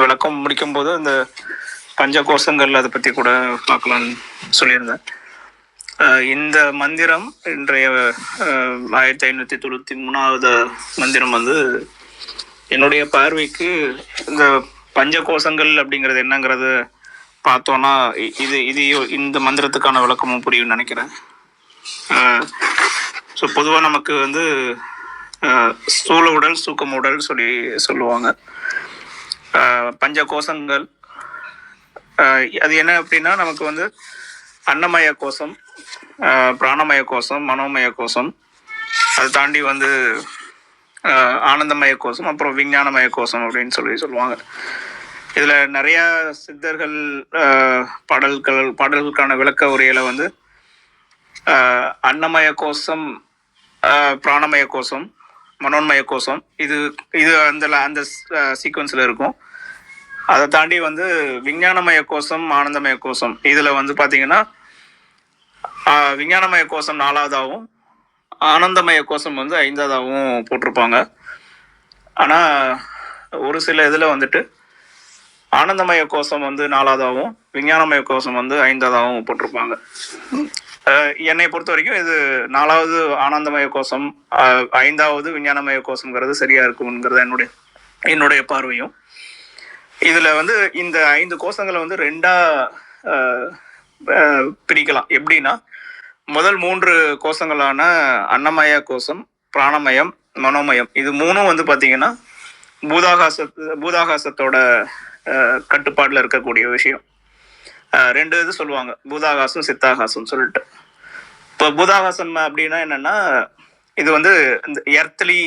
விளக்கம் முடிக்கும்போது அந்த பஞ்ச கோஷங்கள் அதை பற்றி கூட பார்க்கலான்னு சொல்லியிருந்தேன். இந்த மந்திரம் இன்றைய 1593வது மந்திரம் என்னுடைய பார்வைக்கு இந்த பஞ்ச கோஷங்கள் அப்படிங்கிறது என்னங்கிறது பார்த்தோன்னா இது இந்த மந்திரத்துக்கான விளக்கமும் புரியும்னு நினைக்கிறேன். ஸோ பொதுவாக நமக்கு ஸ்தூல உடல் சூக்கம் உடல் சொல்லுவாங்க. பஞ்ச கோஷங்கள் அது என்ன அப்படின்னா நமக்கு அன்னமய கோஷம், பிராணமய கோஷம், மனோமய கோஷம், அதை தாண்டி ஆனந்தமய கோஷம், அப்புறம் விஞ்ஞானமய கோஷம் அப்படின்னு சொல்லுவாங்க. இதில் நிறையா சித்தர்கள் பாடல்களுக்கான விளக்க உரையில அன்னமய கோஷம், பிராணமய கோஷம், மனோன்மய கோஷம் இது அந்த சீக்வன்ஸில் இருக்கும். அதை தாண்டி விஞ்ஞானமய கோஷம், ஆனந்தமய கோஷம் இதில் பார்த்தீங்கன்னா விஞ்ஞானமய கோஷம் 4வதாகவும் ஆனந்தமய கோஷம் 5வதாகவும் போட்டிருப்பாங்க. ஆனால் ஒரு சில இதில் ஆனந்தமய கோஷம் 4வதாகவும் விஞ்ஞானமய கோஷம் 5வதாகவும் போட்டிருப்பாங்க. என்னை பொறுத்த வரைக்கும் இது 4வது ஆனந்தமய கோஷம், 5வது விஞ்ஞானமய கோஷம்ங்கிறது சரியா இருக்குங்கிறது என்னுடைய பார்வையும். இதுல இந்த 5 கோஷங்களை 2ஆ பிரிக்கலாம். எப்படின்னா, முதல் 3 கோஷங்களான அன்னமய கோஷம், பிராணமயம், மனோமயம் இது 3ம் பார்த்தீங்கன்னா பூதாகாசத்தோட கட்டுப்பாடுல இருக்கக்கூடிய விஷயம். 2 இது சொல்லுவாங்க, பூதாகாசம் சித்தாகாசம் சொல்லிட்டு. இப்போ பூதாகாசம் அப்படின்னா என்னன்னா, இது இந்த எர்த்லி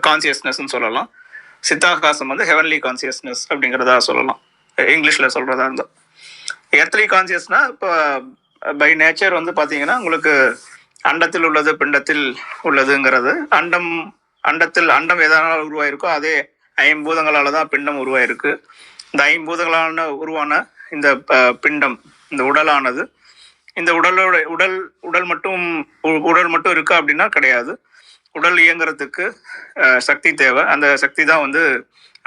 கான்சியஸ்னஸ்ன்னு சொல்லலாம். சித்தாகாசம் ஹெவன்லி கான்சியஸ்னஸ் அப்படிங்கிறதா சொல்லலாம், இங்கிலீஷ்ல சொல்றதா இருந்தால். எர்த்லி கான்சியஸ்னா இப்போ பை நேச்சர் பார்த்தீங்கன்னா உங்களுக்கு அண்டத்தில் உள்ளது பிண்டத்தில் உள்ளதுங்கிறது. அண்டம் எதனால உருவாயிருக்கோ அதே 5 பூதங்களால தான் பிண்டம் உருவாயிருக்கு. இந்த 5 பூதங்களான உருவான இந்த பிண்டம், இந்த உடலானது, இந்த உடல் மட்டும் இருக்கா அப்படின்னா கிடையாது. உடல் இயங்குறதுக்கு சக்தி தேவை. அந்த சக்தி தான்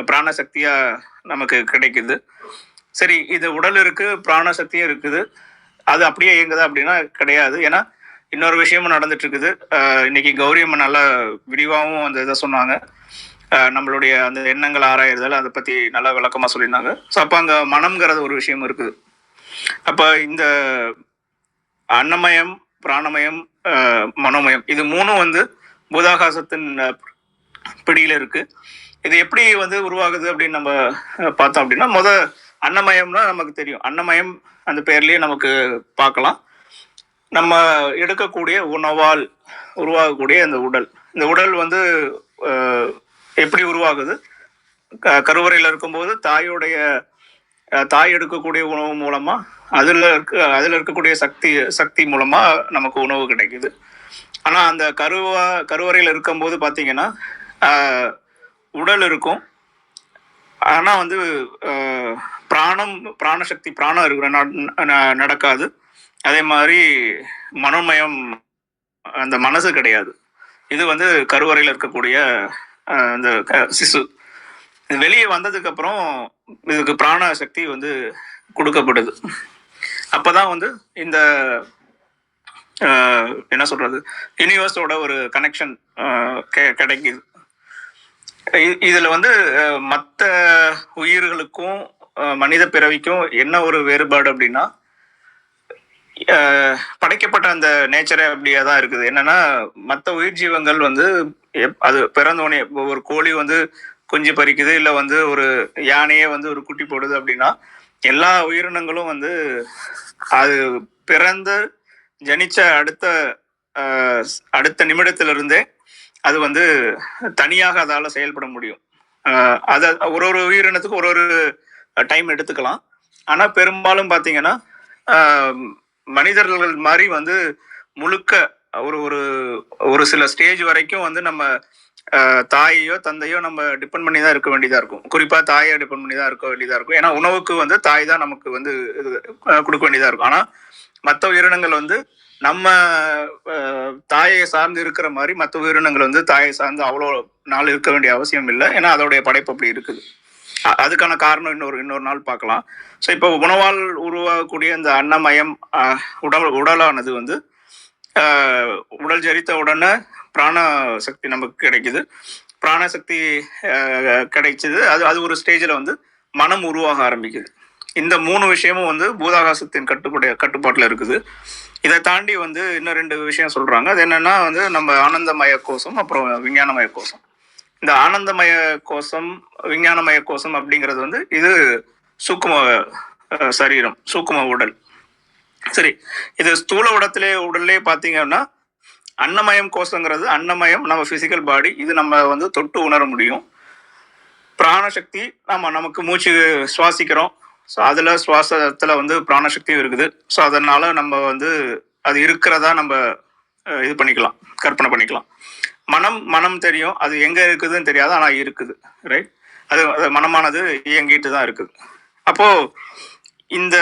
பிராணசக்தியா நமக்கு கிடைக்குது. சரி, இது உடல் இருக்கு, பிராணசக்தியும் இருக்குது, அது அப்படியே இயங்குதா அப்படின்னா கிடையாது. ஏன்னா இன்னொரு விஷயமும் நடந்துட்டு இருக்குது. இன்னைக்கு கௌரி அம்மா நல்லா விரிவாகவும் அந்த இதை சொன்னாங்க. நம்மளுடைய அந்த எண்ணங்கள் ஆராயுதல் அதை பத்தி நல்லா விளக்கமா சொல்லியிருந்தாங்க. ஸோ அப்போ அங்க மனம்ங்கிறது ஒரு விஷயம் இருக்குது. அப்ப இந்த அன்னமயம், பிராணமயம், மனோமயம் இது மூணும் வந்து பூதாகாசத்தின் பிடியில இருக்கு. இது எப்படி வந்து உருவாகுது அப்படின்னு நம்ம பார்த்தோம் அப்படின்னா, அன்னமயம்னா நமக்கு தெரியும். அன்னமயம் அந்த பெயர்லயே நமக்கு பார்க்கலாம். நம்ம எடுக்கக்கூடிய உணவால் உருவாகக்கூடிய இந்த உடல் வந்து எப்படி உருவாகுது? கருவறையில் இருக்கும்போது தாய் எடுக்கக்கூடிய உணவு மூலமா அதுல இருக்கக்கூடிய சக்தி மூலமா நமக்கு உணவு கிடைக்குது. ஆனா அந்த கருவறையில் இருக்கும்போது பாத்தீங்கன்னா உடல் இருக்கும். ஆனா வந்து பிராணசக்தி நடக்காது. அதே மாதிரி மனோமயம் அந்த மனசு கிடையாது. இது வந்து கருவறையில் இருக்கக்கூடிய அந்த சிசு. வெளியே வந்ததுக்கு அப்புறம் இதுக்கு பிராண சக்தி வந்து கொடுக்கப்படுது. அப்பதான் வந்து இந்த என்ன சொல்றது, யூனிவர்ஸோட ஒரு கனெக்ஷன் கிடைக்குது. இதுல வந்து மற்ற உயிர்களுக்கும் மனித பிறவிக்கும் என்ன ஒரு வேறுபாடு அப்படின்னா, படைக்கப்பட்ட அந்த நேச்சரே அப்படியே தான் இருக்குது. என்னன்னா, மற்ற உயிர் ஜீவங்கள் வந்து அது பிறந்தோடனே ஒரு கோழி வந்து குஞ்சு பறிக்குது, இல்லை வந்து ஒரு யானையே வந்து ஒரு குட்டி போடுது அப்படின்னா, எல்லா உயிரினங்களும் வந்து அது பிறந்து ஜனிச்ச அடுத்த நிமிடத்திலிருந்தே அது வந்து தனியாக அதால செயல்பட முடியும். அது ஒரு உயிரினத்துக்கு ஒரு டைம் எடுத்துக்கலாம். ஆனா பெரும்பாலும் பாத்தீங்கன்னா மனிதர்கள் மாதிரி வந்து முழுக்க ஒரு சில ஸ்டேஜ் வரைக்கும் வந்து நம்ம தாயையோ தந்தையோ நம்ம டிபெண்ட் பண்ணி தான் இருக்க வேண்டியதா இருக்கும். குறிப்பா தாயை டிபெண்ட் பண்ணி தான் இருக்க வேண்டியதா இருக்கும். ஏன்னா உணவுக்கு வந்து தாய் தான் நமக்கு வந்து கொடுக்க வேண்டியதா இருக்கும். ஆனா மற்ற உயிரினங்கள் வந்து நம்ம தாயை சார்ந்து இருக்கிற மாதிரி மற்ற உயிரினங்கள் வந்து தாயை சார்ந்து அவ்வளோ நாள் இருக்க வேண்டிய அவசியம் இல்லை. ஏன்னா அதோடைய படைப்பு அப்படி இருக்குது. அதுக்கான காரணம் இன்னொரு நாள் பார்க்கலாம். ஸோ இப்போ உணவால் உருவாகக்கூடிய இந்த அன்னமயம் உடலானது வந்து உடல் ஜரித்த உடனே பிராண சக்தி நமக்கு கிடைக்குது. பிராணசக்தி கிடைச்சது. அது ஒரு ஸ்டேஜில் வந்து மனம் உருவாக ஆரம்பிக்குது. இந்த 3 விஷயமும் வந்து பூதாகாசத்தின் கட்டுப்பாட்டில் இருக்குது. இதை தாண்டி வந்து இன்னும் 2 விஷயம் சொல்றாங்க. அது என்னன்னா வந்து நம்ம ஆனந்தமய கோஷம், அப்புறம் விஞ்ஞானமய கோஷம். இந்த ஆனந்தமய கோஷம், விஞ்ஞானமய கோஷம் அப்படிங்கிறது வந்து இது சூக்கும சரீரம், சூக்கும உடல். சரி, இது ஸ்தூல உடல்லே பார்த்தீங்கன்னா அன்னமயம் கோஷங்கிறது அன்னமயம் நம்ம பிசிக்கல் பாடி, இது நம்ம வந்து தொட்டு உணர முடியும். பிராணசக்தி நமக்கு மூச்சு சுவாசிக்கிறோம். ஸோ அதில் சுவாசத்தில் வந்து பிராணசக்தியும் இருக்குது. ஸோ அதனால நம்ம வந்து அது இருக்கிறதா நம்ம இது பண்ணிக்கலாம், கற்பனை பண்ணிக்கலாம். மனம் தெரியும், அது எங்கே இருக்குதுன்னு தெரியாது, ஆனால் இருக்குது. ரைட், அது மனமானது இயங்கிட்டு தான் இருக்குது. அப்போது இந்த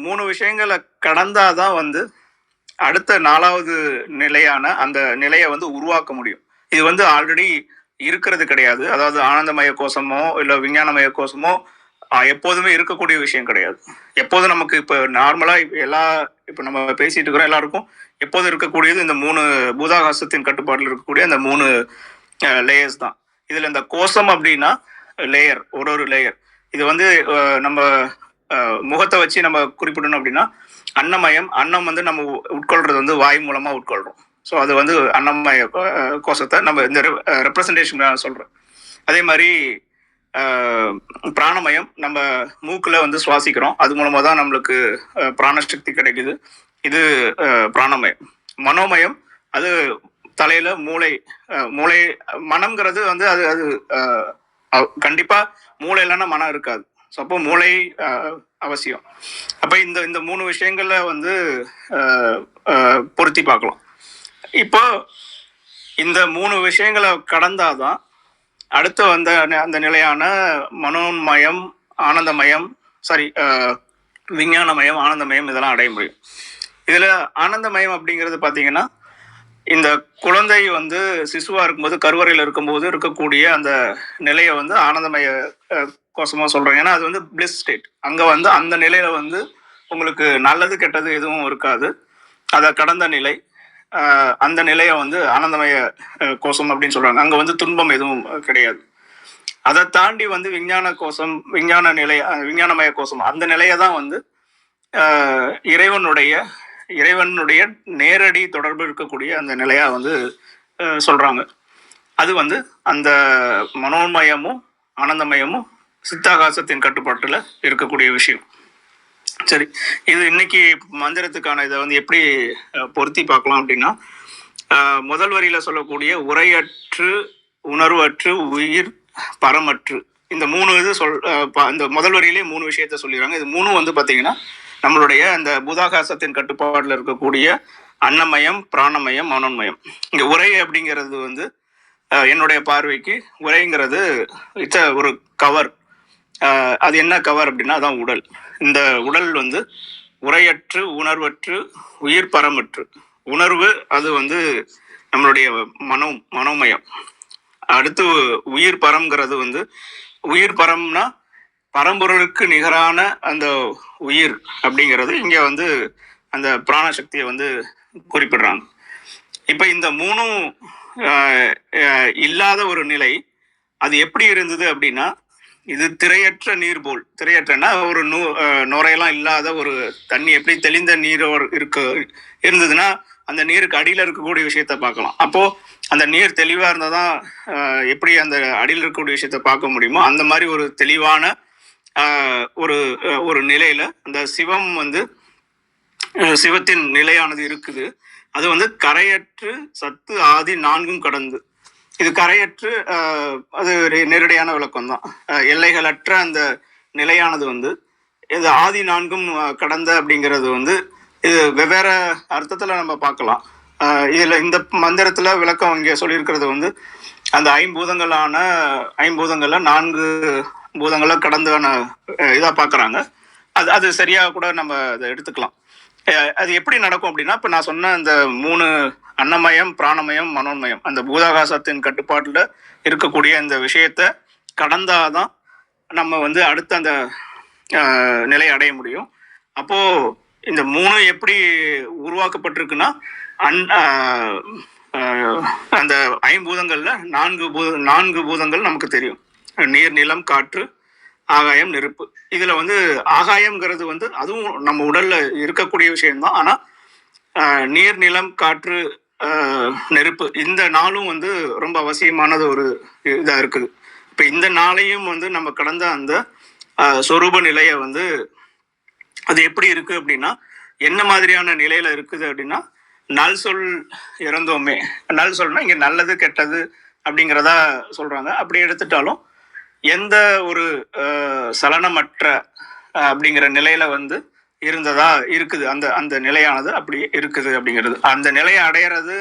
3 விஷயங்களை கடந்தாதான் வந்து அடுத்த 4வது நிலையான அந்த நிலையை வந்து உருவாக்க முடியும். இது வந்து ஆல்ரெடி இருக்கிறது கிடையாது. அதாவது ஆனந்தமய கோஷமோ இல்லை விஞ்ஞானமய கோஷமோ எப்போதுமே இருக்கக்கூடிய விஷயம் கிடையாது. எப்போதும் நமக்கு இப்போ நார்மலாக இப்போ நம்ம பேசிட்டு இருக்கிறோம், எல்லாருக்கும் எப்போதும் இருக்கக்கூடியது இந்த 3 பூதாகாசத்தின் கட்டுப்பாட்டில் இருக்கக்கூடிய அந்த 3 லேயர்ஸ் தான். இதில் இந்த கோஷம் அப்படின்னா லேயர், ஒரு லேயர். இது வந்து நம்ம முகத்தை வச்சு நம்ம குறிப்பிடணும் அப்படின்னா அன்னமயம், அன்னம் வந்து நம்ம உட்கொள்றது வந்து வாய் மூலமா உட்கொள்றோம். ஸோ அது வந்து அன்னமய கோஷத்தை நம்ம இந்த ரெப்ரசன்டேஷன் சொல்றோம். அதே மாதிரி பிராணமயம் நம்ம மூக்குல வந்து சுவாசிக்கிறோம், அது மூலமா தான் நம்மளுக்கு பிராணசக்தி கிடைக்குது. இது பிராணமயம். மனோமயம் அது தலையில மூளை மனம்ங்கிறது வந்து அது கண்டிப்பா மூளை இல்லைன்னா மனம் இருக்காது. ஸோ அப்போ மூளை அவசியம். அப்ப இந்த 3 விஷயங்கள்ல வந்து பொருத்தி பார்க்கலாம். இப்போ இந்த 3 விஷயங்களை கடந்தாதான் அடுத்து வந்த அந்த நிலையான மனோன்மயம், ஆனந்தமயம், விஞ்ஞானமயம், ஆனந்தமயம் இதெல்லாம் அடைய முடியும். இதுல ஆனந்தமயம் அப்படிங்கிறது பாத்தீங்கன்னா, இந்த குழந்தை வந்து சிசுவா இருக்கும்போது, கருவறையில் இருக்கும்போது இருக்கக்கூடிய அந்த நிலையை வந்து ஆனந்தமய கோஷமா சொல்றேன். ஏன்னா அது வந்து பிளிஸ் ஸ்டேட். அங்க வந்து அந்த நிலையில வந்து உங்களுக்கு நல்லது கெட்டது எதுவும் இருக்காது. அதை கடந்த நிலை. அந்த நிலையை வந்து ஆனந்தமய கோஷம் அப்படின்னு சொல்றாங்க. அங்க வந்து துன்பம் எதுவும் கிடையாது. அதை தாண்டி வந்து விஞ்ஞான கோஷம், விஞ்ஞான நிலை, விஞ்ஞானமய கோஷம், அந்த நிலையை தான் வந்து இறைவனுடைய நேரடி தொடர்பு இருக்கக்கூடிய அந்த நிலையா வந்து சொல்றாங்க. அது வந்து அந்த மனோன்மயமும் ஆனந்தமயமும் சித்தாகாசத்தின் கட்டுப்பாட்டுல இருக்கக்கூடிய விஷயம். சரி, இது இன்னைக்கு மந்திரத்துக்கான இதை வந்து எப்படி பொருத்தி பார்க்கலாம் அப்படின்னா, முதல் வரியில சொல்லக்கூடிய உரையற்று உணர்வற்று உயிர் பரமற்று, இந்த 3 இது இந்த முதல் வரியிலே 3 விஷயத்த சொல்லிடுறாங்க. இது 3 வந்து பாத்தீங்கன்னா நம்மளுடைய அந்த பூதாகாசத்தின் கட்டுப்பாடுல இருக்கக்கூடிய அன்னமயம், பிராணமயம், மனோன்மயம். இங்க உரை அப்படிங்கிறது வந்து என்னுடைய பார்வைக்கு உரைங்கிறது ஒரு கவர். அது என்ன கவர் அப்படின்னா அதான் உடல். இந்த உடல் வந்து உரையற்று உணர்வற்று உயிர் பரமற்று. உணர்வு அது வந்து நம்மளுடைய மனோமயம். அடுத்து உயிர் பரம்ங்கிறது வந்து, உயிர் பரம்னா பரம்பொருளுக்கு நிகரான அந்த உயிர் அப்படிங்கிறது இங்க வந்து அந்த பிராணசக்தியை வந்து குறிப்பிடுறாங்க. இப்ப இந்த 3 இல்லாத ஒரு நிலை அது எப்படி இருந்தது அப்படின்னா, இது திரையற்ற நீர் போல். திரையற்றனா ஒரு நுரையெல்லாம் இல்லாத ஒரு தண்ணி எப்படி தெளிந்த நீர் இருந்ததுன்னா அந்த நீருக்கு அடியில இருக்கக்கூடிய விஷயத்த பார்க்கலாம். அப்போ அந்த நீர் தெளிவா இருந்தாதான் எப்படி அந்த அடியில் இருக்கக்கூடிய விஷயத்த பார்க்க முடியுமோ அந்த மாதிரி ஒரு தெளிவான ஒரு நிலையில அந்த சிவம் வந்து சிவத்தின் நிலையானது இருக்குது. அது வந்து கரையற்று சத்து ஆதி 4ம் கடந்து. இது கரையற்று அது நேரடியான விளக்கம் தான். எல்லைகளற்ற அந்த நிலையானது வந்து இது ஆதி 4ம் கடந்த அப்படிங்கிறது வந்து இது வெவ்வேறு அர்த்தத்துல நம்ம பார்க்கலாம். இதுல இந்த மந்திரத்துல விளக்கம் இங்கே சொல்லியிருக்கிறது வந்து அந்த 5 பூதங்கள்ல 4 பூதங்கள கடந்தான இதா பாக்குறாங்க. அது சரியா கூட நம்ம அதை எடுத்துக்கலாம். அது எப்படி நடக்கும் அப்படின்னா, இப்ப நான் சொன்ன அந்த 3 அன்னமயம், பிராணமயம், மனோன்மயம், அந்த பூதாகாசத்தின் கட்டுப்பாட்டுல இருக்கக்கூடிய இந்த விஷயத்த கடந்தாதான் நம்ம வந்து அடுத்த அந்த நிலை அடைய முடியும். அப்போ இந்த 3 எப்படி உருவாக்கப்பட்டிருக்குன்னா, அந்த 5 பூதங்கள்ல 4 பூதங்கள் நமக்கு தெரியும். நீர், நிலம், காற்று, ஆகாயம், நெருப்பு. இதுல வந்து ஆகாயம்ங்கிறது வந்து அதுவும் நம்ம உடல்ல இருக்கக்கூடிய விஷயம்தான். ஆனா நீர், நிலம், காற்று, நெருப்பு, இந்த 4ம் வந்து ரொம்ப அவசியமானது ஒரு இதா இருக்குது. இப்ப இந்த 4ஐயும் வந்து நம்ம கடந்த அந்த சொரூப நிலைய வந்து அது எப்படி இருக்கு அப்படின்னா, என்ன மாதிரியான நிலையில இருக்குது அப்படின்னா, நல் சொல் இறந்தோமே. நல் சொல்னா இங்க நல்லது கெட்டது அப்படிங்கிறதா சொல்றாங்க. அப்படி எடுத்துட்டாலும் எந்த ஒரு சலனமற்ற அப்படிங்கிற நிலையில வந்து இருந்ததா இருக்குது. அந்த நிலையானது அப்படி இருக்குது அப்படிங்கிறது. அந்த நிலையை அடையிறது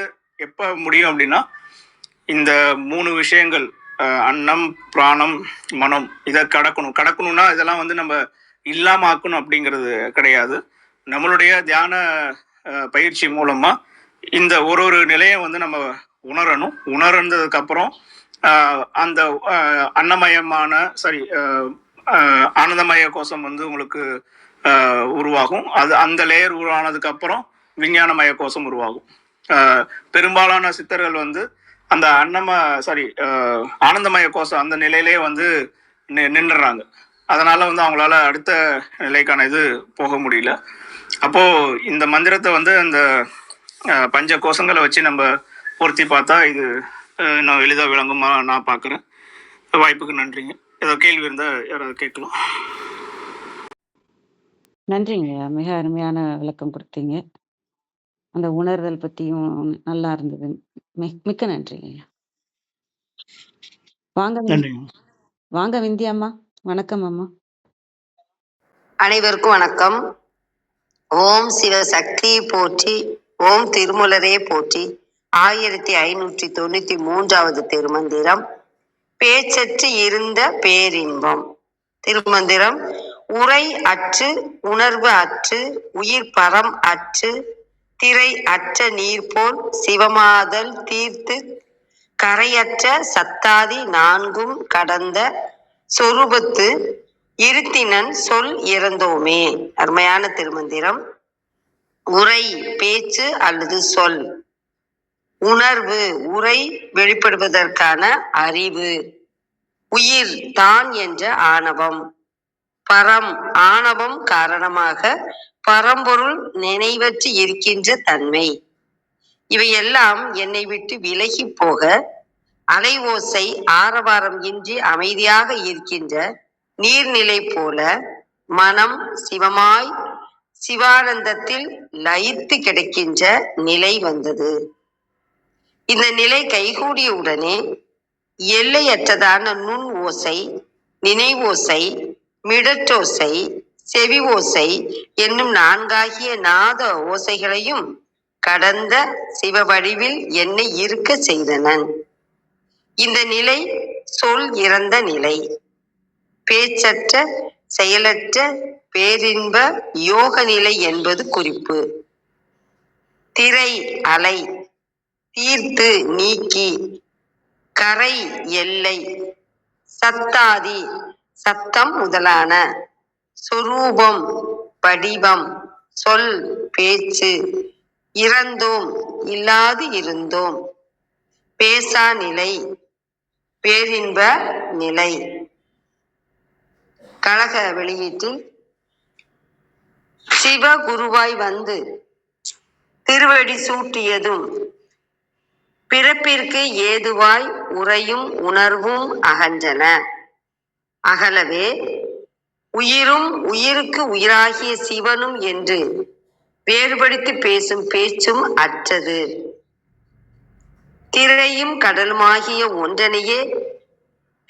எப்ப முடியும் அப்படின்னா, இந்த 3 விஷயங்கள் அன்னம், பிராணம், மனம், இதை கடக்கணும்னா இதெல்லாம் வந்து நம்ம இல்லாம ஆக்கணும் அப்படிங்கிறது கிடையாது. நம்மளுடைய தியான பயிற்சி மூலமா இந்த ஒரு நிலையை வந்து நம்ம உணரணும். உணர்ந்ததுக்கு அப்புறம் அந்த அன்னமயமான ஆனந்தமய கோஷம் வந்து உங்களுக்கு உருவாகும். அது அந்த லேயர் உருவானதுக்கு அப்புறம் விஞ்ஞானமய கோஷம் உருவாகும். பெரும்பாலான சித்தர்கள் வந்து அந்த ஆனந்தமய கோஷம் அந்த நிலையிலே வந்து நின்றுறாங்க. அதனால வந்து அவங்களால அடுத்த நிலைக்கான இது போக முடியல. அப்போ இந்த மந்திரத்தை வந்து அந்த பஞ்ச கோஷங்களை வச்சு நம்ம பொருத்தி பார்த்தா இது நான் எளிதாக விளங்குமா நான் பார்க்குறேன். வாய்ப்புக்கு நன்றிங்க. ஏதோ கேள்வி இருந்தால் யாராவது கேட்கலாம். நன்றிங்க. மிக அருமையான விளக்கம் கொடுத்தீங்க. அந்த உணர்தல் பற்றியும் நல்லா இருந்தது. மிக்க நன்றிங்க. வாங்க விந்தியா அம்மா. வணக்கம் அம்மா. அனைவருக்கும் வணக்கம். ஓம் சிவசக்தி போற்றி, ஓம் திருமூலரே போற்றி. 1593வது திருமந்திரம், பேச்சற்று இருந்த பேரின்பம். திருமந்திரம்: உரை அற்று உணர்வு அற்று உயிர் பரம் அற்று திரை அற்ற நீர் போல் சிவமாதல் தீர்த்து கரையற்ற சத்தாதி 4ம் கடந்த சொரூபத்து இருத்தினன் சொல் இறந்தோமே. அருமையான திருமந்திரம். உரை பேச்சு அல்லது சொல். உணர்வு உரை வெளிப்படுவதற்கான அறிவு, உயிர் தான் என்ற ஆணவம், பரம் ஆணவம் காரணமாக பரம்பொருள் நினைவற்று இருக்கின்ற தன்மை. இவையெல்லாம் என்னை விட்டு விலகி போக அலை ஓசை ஆரவாரம் இன்றி அமைதியாக இருக்கின்ற நீர்நிலை போல மனம் சிவமாய் சிவானந்தத்தில் லயித்து கிடக்கின்ற நிலை வந்தது. இந்த நிலை கைகூடிய உடனே எல்லையற்றதான நுண் ஓசை, நினைவோசை, மிடற்றோசை, செவி ஓசை என்னும் நான்காகிய நாத ஓசைகளையும் கடந்த சிவ வடிவில் என்னை இருக்க செய்தனன். இந்த நிலை சொல் இறந்த நிலை, பேச்சற்ற செயலற்ற பேரின்ப யோக நிலை என்பது குறிப்பு. திரை அலை, தீர்த்து நீக்கி, கரை எல்லை, சத்தாதி சத்தம் முதலான, சொரூபம் வடிவம், சொல் பேச்சு, இறந்தோம் இல்லாது இருந்தோம், பேசா நிலை, பேரின்ப நிலை. கழக வெளியீட்டில் சிவகுருவாய் வந்து திருவடி சூட்டியதும் பிறப்பிற்கு ஏதுவாய் உறையும் உணர்வும் அகன்றன. அகலவே உயிரும் உயிருக்கு உயிராகிய சிவனும் என்று வேறுபடுத்தி பேசும் பேச்சும் அற்றது. திரையும் கடலுமாகிய ஒன்றனையே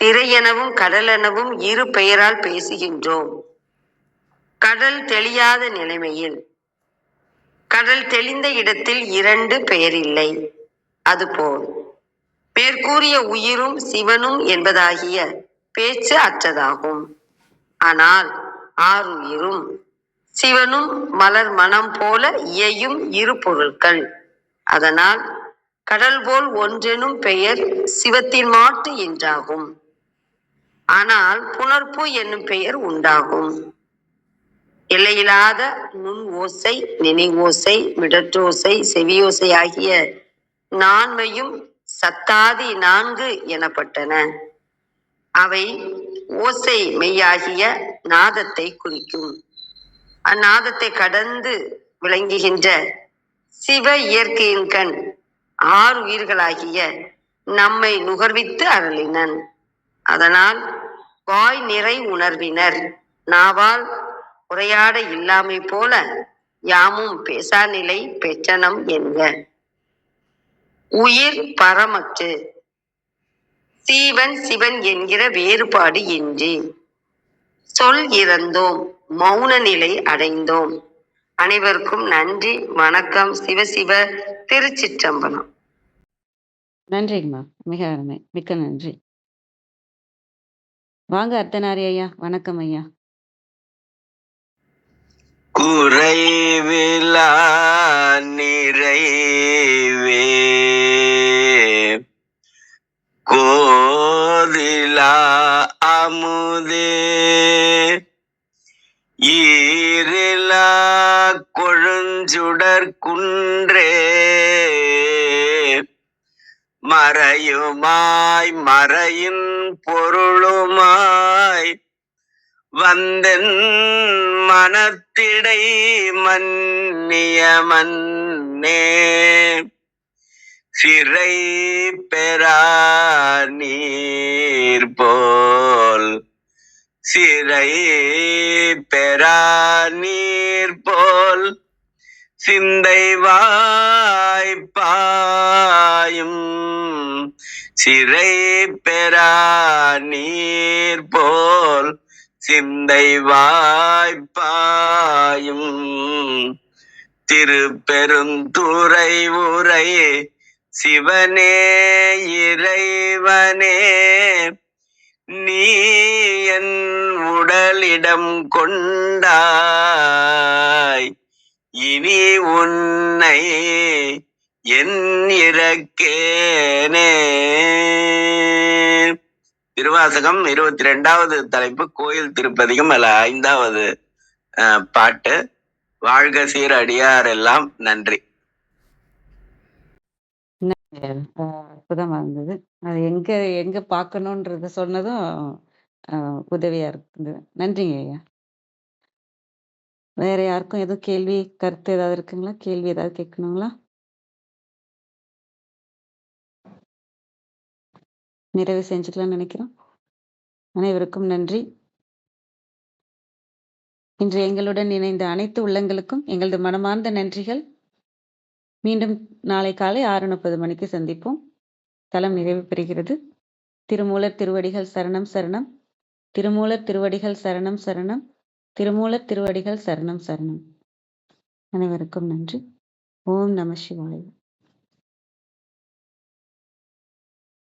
திரையெனவும் கடலெனவும் இரு பெயரால் பேசுகின்றோம். கடல் தெளியாத நிலைமையில் கடல் தெளிந்த இடத்தில் இரண்டு பெயரில்லை. அதுபோல் மேற்கூறிய உயிரும் சிவனும் என்பதாகிய பேச்சு அற்றதாகும். ஆனால் ஆறுயிரும் சிவனும் மலர் மனம் போல இயையும் இரு பொருட்கள். அதனால் கடல் போல் ஒன்றெனும் பெயர் சிவத்தின் மாட்டு என்றாகும். ஆனால் புணர்ப்பு என்னும் பெயர் உண்டாகும். எல்லையில்லாத நுண் ஓசை, நினைவோசை, மிடற்றோசை, செவியோசை ஆகிய நான்மையும் சத்தாதி நான்கு எனப்பட்டன. அவை ஓசை மெய்யாகிய நாதத்தை குறிக்கும். அந்நாதத்தை கடந்து விளங்குகின்ற சிவ இயற்கையின் கண் ஆறு உயிர்களாகிய நம்மை நுகர்வித்து அருளினன். அதனால் வாய் நிறை உணர்வினர் நாவால் உரையாட இல்லாமை போல யாமும் பேசா நிலை பெற்றனம் என்க. உயிர் பரமற்று சீவன் சிவன் என்கிற வேறுபாடு இன்றி சொல் இறந்தோம், மௌன நிலை அடைந்தோம். அனைவருக்கும் நன்றி, வணக்கம். சிவசிவ. திருச்சிற்றம்பலம். நன்றிங்கம்மா, மிக அருமை, மிக்க நன்றி. வாங்க அர்த்தநாரி ஐயா, வணக்கம் ஐயா. குறைவிலா நிறைவே கோதிலா அமுதே ஈரிலா கொழுஞ்சுடர் குன்றே மறையுமாய் மறையின் பொருளுமாய் வந்தன் மனத்திடை மன்னிய மன்னே சிறை பெறா நீர் போல் சிறை பெறா நீர் போல் சிந்தை வாய்ப்பாயும் சிறை பெறா நீர் போல் சிந்தை வாய்ப்பாயும் திருப்பெருந்துறை உரை சிவனே இறைவனே நீ என் உடலிடம் கொண்டாய் இனி உன்னை என் இறக்கேனே. திருவாசகம் 22வது தலைப்பு கோயில் திருப்பதிகம். அல்ல 5வது பாட்டு. வாழ்க சீர் அடியார் எல்லாம். நன்றி. அற்புதமா இருந்தது. அது எங்க எங்க பார்க்கணுன்றத சொன்னதும் உதவியா இருக்குது. நன்றிங்க ஐயா. வேற யாருக்கும் எதுவும் கேள்வி, கருத்து ஏதாவது இருக்குங்களா? கேள்வி ஏதாவது கேட்கணுங்களா? நிறைவு செஞ்சுக்கலாம்னு நினைக்கிறோம். அனைவருக்கும் நன்றி. இன்று எங்களுடன் இணைந்த அனைத்து உள்ளங்களுக்கும் எங்களது மனமார்ந்த நன்றிகள். மீண்டும் நாளை காலை 6:30 மணிக்கு சந்திப்போம். தலம் நிறைவு பெறுகிறது. திருமூலர் திருவடிகள் சரணம் சரணம். திருமூலர் திருவடிகள் சரணம் சரணம். திருமூலர் திருவடிகள் சரணம் சரணம். அனைவருக்கும் நன்றி. ஓம் நம சிவாய.